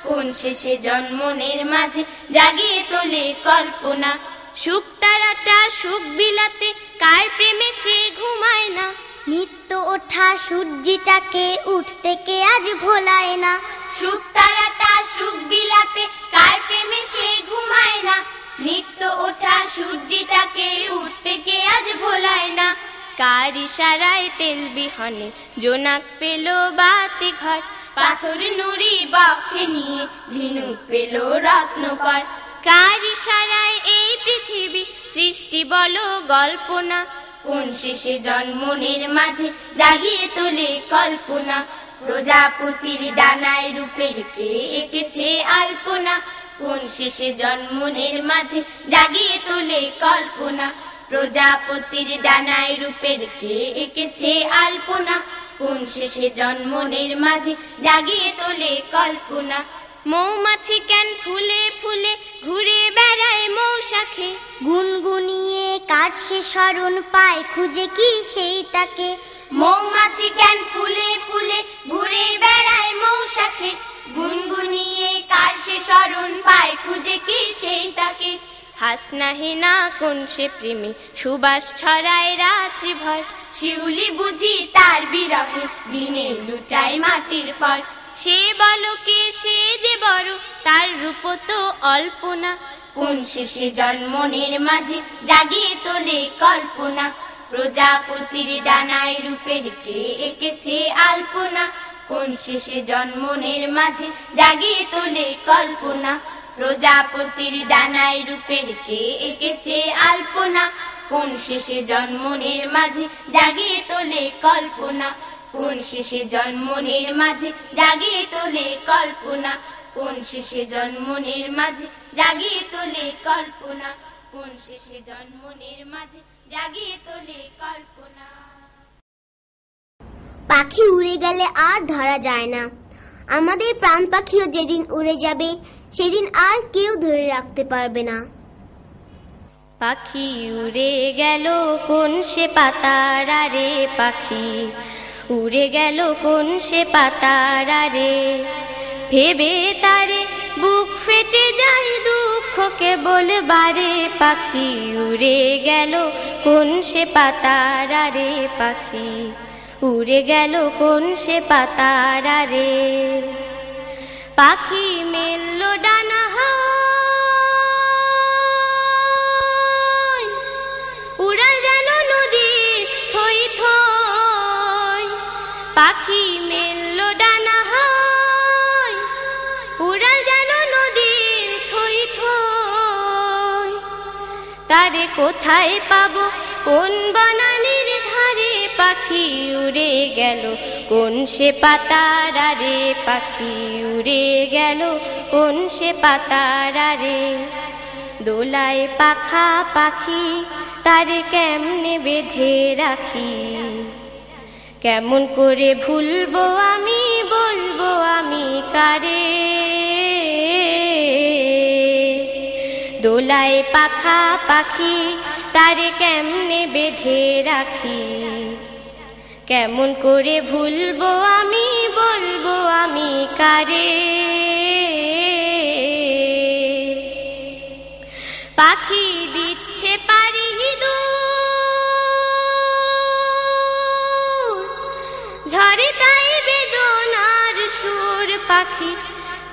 কোন শেষে জন্মনের মাঝে জাগিয়ে তোলে কল্পনা। সুখ তারাটা সুখ বিলাতে কার প্রেমে সে ঘুমায় না। নিত্য ওঠা সূর্যিটাকে উঠতে কে আজ ভোলায় না। সুখ তারাটা সুখ বিলাতে কার প্রেমে সে ঘুমায় না। নিত্য ওঠা সূর্যিটাকে উঠতে কে আজ ভোলায় না। কার ইশারায় তেল বিহনে জোনাক পেল বাতি ঘর, পাথর নুড়ি বক্ষে নিয়ে ঝিনুক পেল রত্নকর। কার ইশারায় এই পৃথিবী সৃষ্টি বলো গল্প না। কোন শেষে জন্মনের মাঝে জাগিয়ে তোলে কল্পনা, প্রজাপতির ডানায় রূপের কে এঁকেছে আলপনা। কোন শেষে জন্মনের মাঝে জাগিয়ে তোলে কল্পনা, প্রজাপতির ডানায় রূপের কে এঁকেছে আলপনা। কোন শেষে জন্মনের মাঝে জাগিয়ে তোলে কল্পনা। মৌমাছি কেন ফুলে ফুলে ঘুরে বেড়ায় মৌশাখে, গুনগুনিয়ে কার সে স্মরণ পায়, খুঁজে কি সেই তাকে। মৌমাছি কেন ফুলে ফুলে ঘুরে বেড়ায় মৌশাখে, গুনগুনিয়ে কার সে স্মরণ পায়, খুঁজে কি সেই তাকে। হাসনা হেনা কোন সে প্রেমে সুবাস ছড়ায় রাত্রি ভর, শিউলি বুঝি তার বিরহে দিনে লুটায় মাটির পর। সে বলো কে সে যে বড়, তার রূপ তো অল্প না। কোন শেষে জন্মনের মাঝে জাগিয়ে তোলে কল্পনা, প্রজাপতির ডানায় রূপের কে এঁকেছে আলপনা। কোন শেষে জন্মনের মাঝে জাগিয়ে তোলে কল্পনা, প্রজাপতির ডানায় রূপের কে এঁকেছে আলপনা। কোন শেষে জন্মনের মাঝে জাগিয়ে তোলে কল্পনা, কোন শেষে জন্মনের মাঝে জাগিয়ে তোলে কল্পনা। কোন শেষে জন্মনের মাঝে জাগিয়ে তোলে কল্পনা, কোন শেষে জন্মনের মাঝে জাগিয়ে তোলে কল্পনা। পাখি উড়ে গেলে আর ধরা যায় না। আমাদের প্রাণ পাখিও যেদিন উড়ে যাবে সেদিন আর কেউ ধরে রাখতে পারবে না। পাখি উড়ে গেল কোন সে পাতার আরে, পাখি উড়ে গেল কোন সে পাতার আরে। ভেবে তারে বুক ফেটে যায় দুঃখকে বলবারে, পাখি উড়ে গেল কোন সে পাতার আরে। পাখি উড়ে গেল কোন সে পাতার আরে। পাখি মেলল ডানা হয়, উড়াল যেন নদীর থই থই। পাখি মেলল ডানা হয়, উড়াল যেন নদীর থই থই। তারে কোথায় পাবো কোন বনানীর ধারে, পাখি উড়ে গেল কোন সে পাতার আরে। পাখি উড়ে গেল কোন সে পাতার আরে। দোলায় পাখা পাখি তারে কেমনে বেঁধে রাখি, কেমন করে ভুলবো আমি বলবো আমি কারে। দোলায় পাখা পাখি তারে কেমনে বেঁধে রাখি, কেমন করে ভুলবো আমি বলবো আমি কারে। পাখি দিচ্ছে পারি দূর, ঝরে তাই বেদনার সুর। পাখি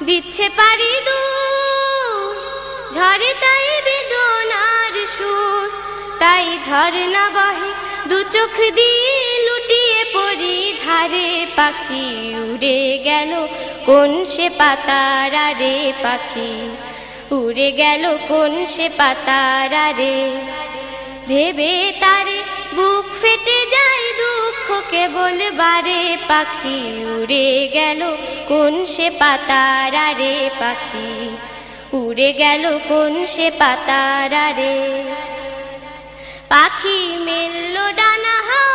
দিচ্ছে পারি দূর, ঝরে তাই বেদনার সুর। তাই ঝরনা বহে দু চোখ দিয়ে লুটিয়ে পরিধারে পাখি উড়ে গেল কোন সে পাতার আরে পাখি উড়ে গেল কোন সে পাতার আরে ভেবে তারে বুক ফেটে যায় দুঃখ কেবল বারে পাখি উড়ে গেল কোন সে পাতার আরে পাখি উড়ে গেল কোন সে পাতার আরে পাখি মেলল ডানা হায়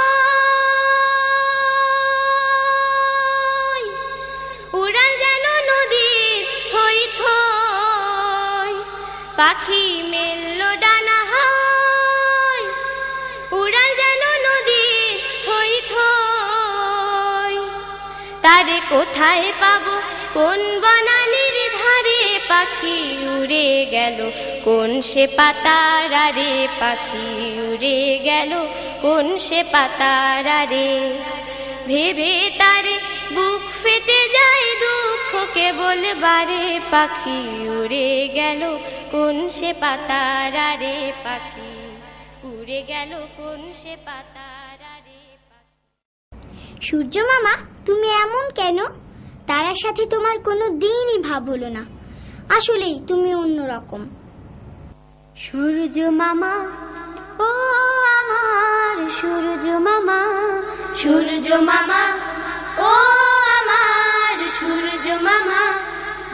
উড়ান যেন নদীর থই থই পাখি মেলল ডানা হায় উড়ান যেন নদীর থই থই তারে কোথায় পাবো কোন বনানীর ধারে পাখি উড়ে গেল কোন সে পাতার আরে পাখি উড়ে গেল কোন সে পাতার আরে ভেবে তারে বুক ফেটে যায় দুঃখ কেবল বারে পাখি উড়ে গেল কোন সে পাতার আরে পাখি উড়ে গেল কোন সে পাতার আরে সূর্য মামা, তুমি এমন কেন? তারার সাথে তোমার কোনো দিনই ভাব হলো না। আসলেই তুমি অন্যরকম। সূর্য মামা, ও আমার সূর্য মামা, সূর্য মামা, ও আমার সূর্য মামা,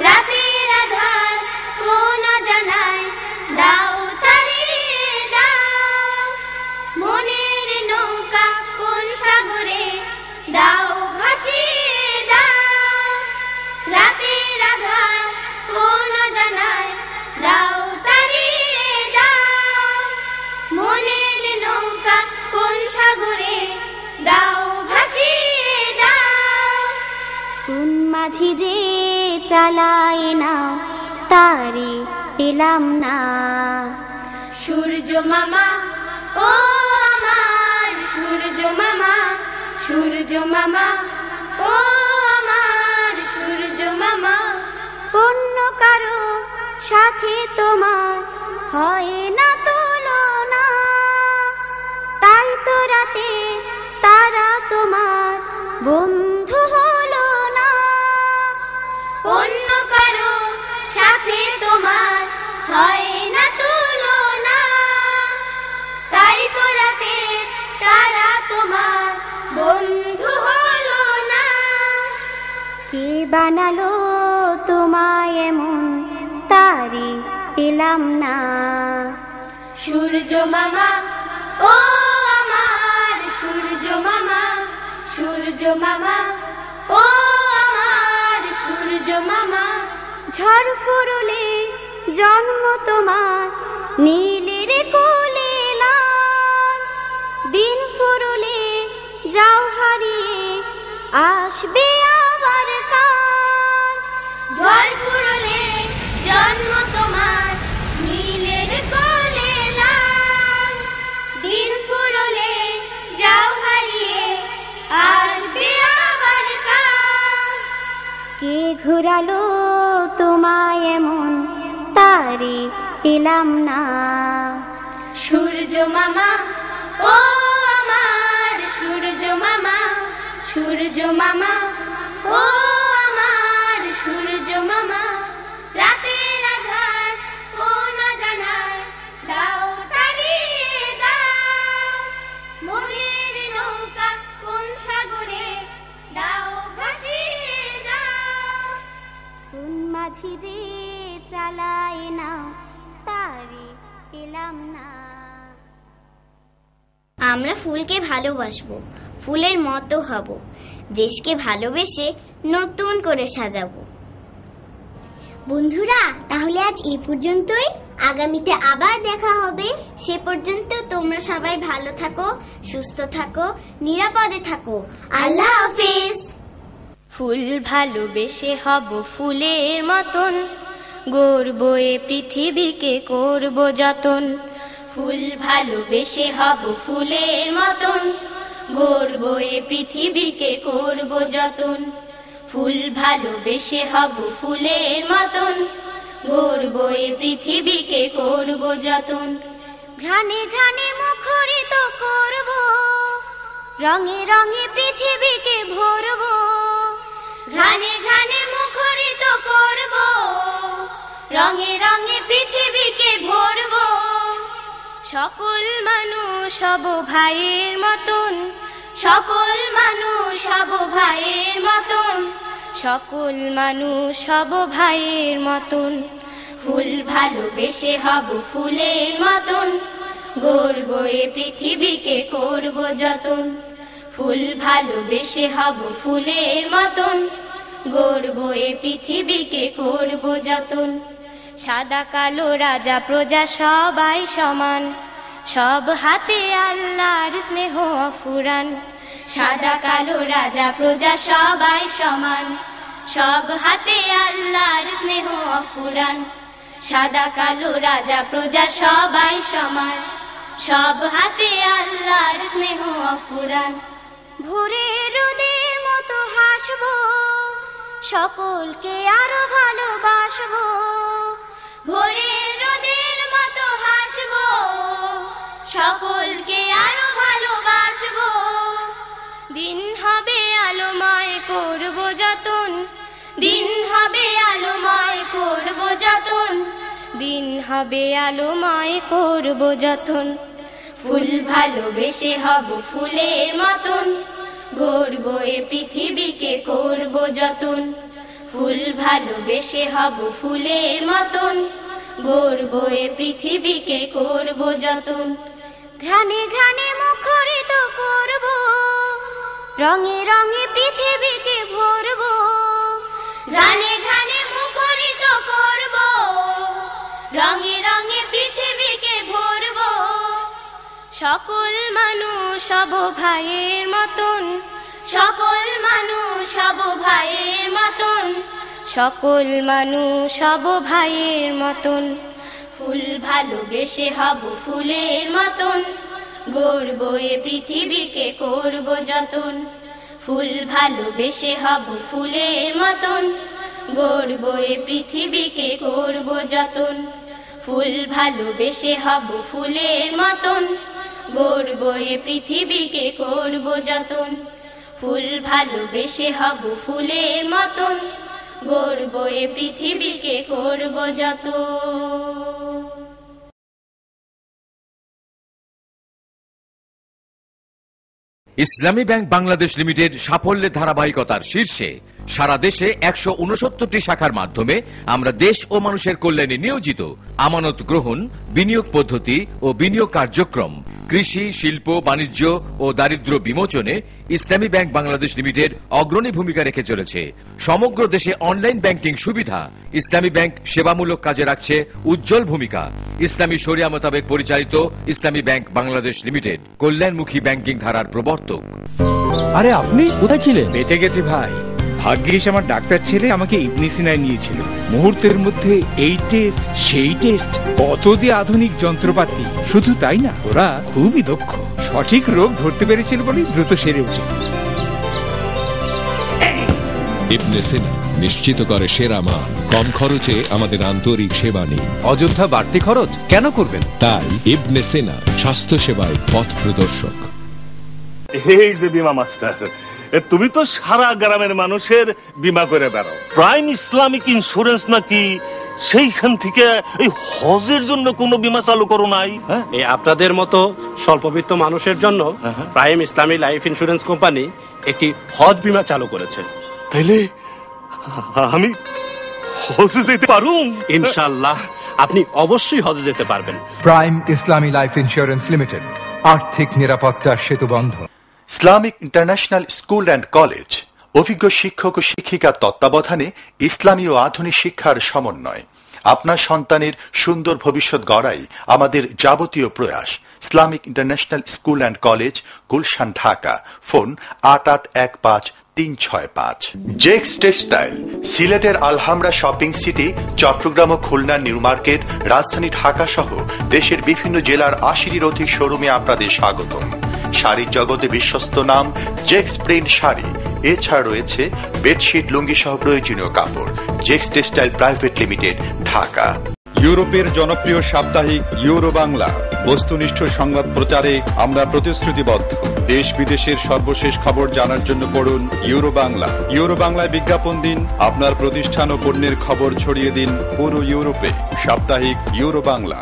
রাতের আধার কোন জানায় দাও তারে দাও, মনের নৌকা কোন সাগরে দাও ভাসিয়ে দাও, রাতের আধার কোন জানায় দাও তারে দাও, মনের নৌকা কোন সাগরে দাও ভাসিয়ে দাও। কোন মাঝি যে চালায় নাও তারে পেলাম না। সূর্য মামা, ও আমার সূর্য মামা, সূর্য মামা, ও আমার সূর্য মামা, অন্য কারো সাথে তোমার হয় না তুলনা, তাই তো রাতে তারা তোমার বন্ধু হলো না। অন্য কারো সাথে তোমার হয় না তুলনা, তাই তো রাতে তারা তোমার বন্ধু হলো না। কে বানালো তোমায় এমন তারে পেলাম না। সূর্য মামা, ও আমার সূর্য মামা, সূর্য মামা, ও আমার সূর্য মামা, ঝড় ফুরলে জন্ম তোমার নীলের কোলে লাল, দিন ফুরলে যাও হারিয়ে আসবে আবার কাল। ঝড় ফুরলে জন্ম তোমার নীলের কোলে লাল, দিন ফুরলে যাও হারিয়ে আসবে আবার কাল। কে ঘোরালো তোমায় এমন তারে পেলাম না। সূর্য মামা, ও আমার সূর্য মামা, সূর্য মামা, ও আমার সূর্য মামা, রাতের আধার কোন জানায় দাও তাড়িয়ে দাও, মনের নৌকা কোন সাগরে দাও ভাসিয়ে দাও। কোন মাঝি যে চালায় না তারে পেলাম না। আমরা ফুলকে ভালোবাসবো, ফুলের মতো হব, দেশকে ভালোবেসে নতুন করে সাজাবো। বন্ধুরা, তাহলে আজ এই পর্যন্তই। আগামীতে আবার দেখা হবে। সে পর্যন্ত তোমরা সবাই ভালো থাকো, সুস্থ থাকো, নিরাপদে থাকো। আল্লাহ হাফেজ। ফুল ভালোবেসে হব ফুলের মতন, গড়ব এ পৃথিবীকে করব যতন। ফুল ভালোবেসে হব ফুলের মতন, গড়ব এ পৃথিবীকে করব যতন। ফুল ভালোবেসে হব ফুলের মতন, গড়ব এ পৃথিবীকে করব যতন। ঘ্রাণে ঘ্রাণে মুখরিত করব রঙে রঙে পৃথিবীকে ভরবো, ঘ্রাণে ঘ্রাণে মুখরিত করব, রঙে রঙে পৃথিবীকে ভরব। সকল মানুষ সব ভাইয়ের মতন, সকল মানুষ সব ভাইয়ের মতন, সকল মানুষ সব ভাইয়ের মতন। ফুল ভালোবেসে হব ফুলের মতন, গর্ব এ পৃথিবীকে করব যতন। ফুল ভালোবেসে হব ফুলের মতন, গর্ব এ পৃথিবীকে করব যতন। সাদা কালো রাজা প্রজা সবাই সমান, সব হাতে আল্লাহর স্নেহ অফুরান। সাদা কালো রাজা প্রজা সবাই সমান, সব হাতে আল্লাহর স্নেহ অফুরান। সাদা কালো রাজা প্রজা সবাই সমান, সব হাতে আল্লাহর স্নেহ অফুরান। ভোরের রোদের মতো হাসবো, সকলকে আরো ভালোবাসবো। ভোরের রোদের মতো হাসবো, সকলকে আরো ভালোবাসবো। দিন হবে আলোময় করব যতন, দিন হবে আলোময় করব যতন, দিন হবে আলোময় করব যতন। ফুল ভালোবেসে হব ফুলের মতন, গর্ব এ পৃথিবীকে করব যতন। ফুল ভালোবেসে হব ফুলের মতন, গর্ব এ পৃথিবীকে করব যতন। ঘ্রাণে ঘ্রাণে মুখরিত করব, রঙে রঙে পৃথিবীকে ভরবো। ঘ্রাণে ঘ্রাণে মুখরিত করব, রঙে রঙে পৃথিবীকে ভরব। সকল মানুষ সব ভাইয়ের মতন, সকল মানুষ সব ভাইয়ের মতন, সকল মানুষ সব ভাইয়ের মতন। ফুল ভালোবেসে হব ফুলের মতন, গর্ব এ পৃথিবীকে করব যতন। ফুল ভালোবেসে হব ফুলের মতন, গর্ব এ পৃথিবীকে করব যতন। ফুল ভালোবেসে হব ফুলের মতন, গর্ব এ পৃথিবীকে করব যতন। ফুল ভালোবেসে হব ফুলের মতন, গর্ব এ পৃথিবীকে করব যতন। ইসলামী ব্যাংক বাংলাদেশ লিমিটেড সাফল্যের ধারাবাহিকতার শীর্ষে সারা দেশে 169টি শাখার মাধ্যমে আমরা দেশ ও মানুষের কল্যাণে নিয়োজিত। আমানত গ্রহণ, বিনিয়োগ পদ্ধতি ও বিনিয়োগ কার্যক্রম, কৃষি, শিল্প, বাণিজ্য ও দারিদ্র বিমোচনে ইসলামী ব্যাংক বাংলাদেশ লিমিটেড অগ্রণী ভূমিকা রেখে চলেছে। সমগ্র দেশে অনলাইন ব্যাংকিং সুবিধা। ইসলামী ব্যাংক সেবামূলক কাজে রাখছে উজ্জ্বল ভূমিকা। ইসলামী শরিয়া মোতাবেক পরিচালিত ইসলামী ব্যাংক বাংলাদেশ লিমিটেড কল্যাণমুখী ব্যাংকিং ধারার প্রবর্তক। আরে আপনি কোথায় ছিলেন? বেঁচে গেছে ভাই, ভাগ্যিস আমার ডাক্তার ছেলে আমাকে ইবনে সিনায় নিয়েছিল। মুহূর্তের মধ্যে এই টেস্ট সেই টেস্ট, কত যে আধুনিক যন্ত্রপাতি। শুধু তাই না, ওরা খুবই দক্ষ, সঠিক রোগ ধরতে পেরেছিল বলেই দ্রুত সেরে উঠেছে। ইবনে সিনা নিশ্চিত করে সেরা মান, কম খরচে আমাদের আন্তরিক সেবা নিন। অযথা বাড়তি খরচ কেন করবেন? তাই ইবনে সিনা স্বাস্থ্য সেবায় পথ প্রদর্শক। এই যে বীমা মাস্টার, তুমি তো সারা গ্রামের মানুষের বীমা করে বেড়াও। প্রাইম ইসলামিক ইন্স্যুরেন্স নাকি সেইখান থেকে এই হজের জন্য কোনো বীমা চালু করো নাই? এই আপনাদের মতো স্বল্পবিত্ত মানুষের জন্য প্রাইম ইসলামী লাইফ ইন্স্যুরেন্স কোম্পানি একটি হজ বীমা চালু করেছে। তাইলে আমি হজে যেতে পারুম? ইনশাআল্লাহ আপনি অবশ্যই হজে যেতে পারবেন। প্রাইম ইসলামী লাইফ ইন্স্যুরেন্স লিমিটেড, আর্থিক নিরাপত্তার সেতুবন্ধন। Islamic international school and college, অভিজ্ঞ শিক্ষক ও শিক্ষিকার তত্ত্বাবধানে ইসলামী ও আধুনিক শিক্ষার সমন্বয়। আপনার সন্তানের সুন্দর ভবিষ্যৎ গড়াই আমাদের যাবতীয় প্রয়াস। Islamic international school and college, Gulshan, Dhaka. Phone 8815-365। জেক্স টেক্সটাইল, সিলেটের আলহামরা শপিং সিটি, চট্টগ্রাম ও খুলনা নিউ মার্কেট, রাজধানী ঢাকা সহ দেশের বিভিন্ন জেলার 80-র অধিক শোরুমে আপনাদের স্বাগতম। শাড়ির জগতে বিশ্বস্ত নাম জেক্স প্রিন্ট শাড়ি। এছাড়া রয়েছে বেডশিট, লুঙ্গি সহ প্রয়োজনীয় কাপড়। জেক্স টেক্সটাইল প্রাইভেট লিমিটেড, ঢাকা। ইউরোপের জনপ্রিয় সাপ্তাহিক ইউরো বাংলা। বস্তুনিষ্ঠ সংবাদ প্রচারে আমরা প্রতিশ্রুতিবদ্ধ। দেশ বিদেশের সর্বশেষ খবর জানার জন্য পড়ুন ইউরো বাংলা। ইউরো বাংলায় বিজ্ঞাপন দিন, আপনার প্রতিষ্ঠান ও পণ্যের খবর ছড়িয়ে দিন পুরো ইউরোপে। সাপ্তাহিক ইউরো বাংলা।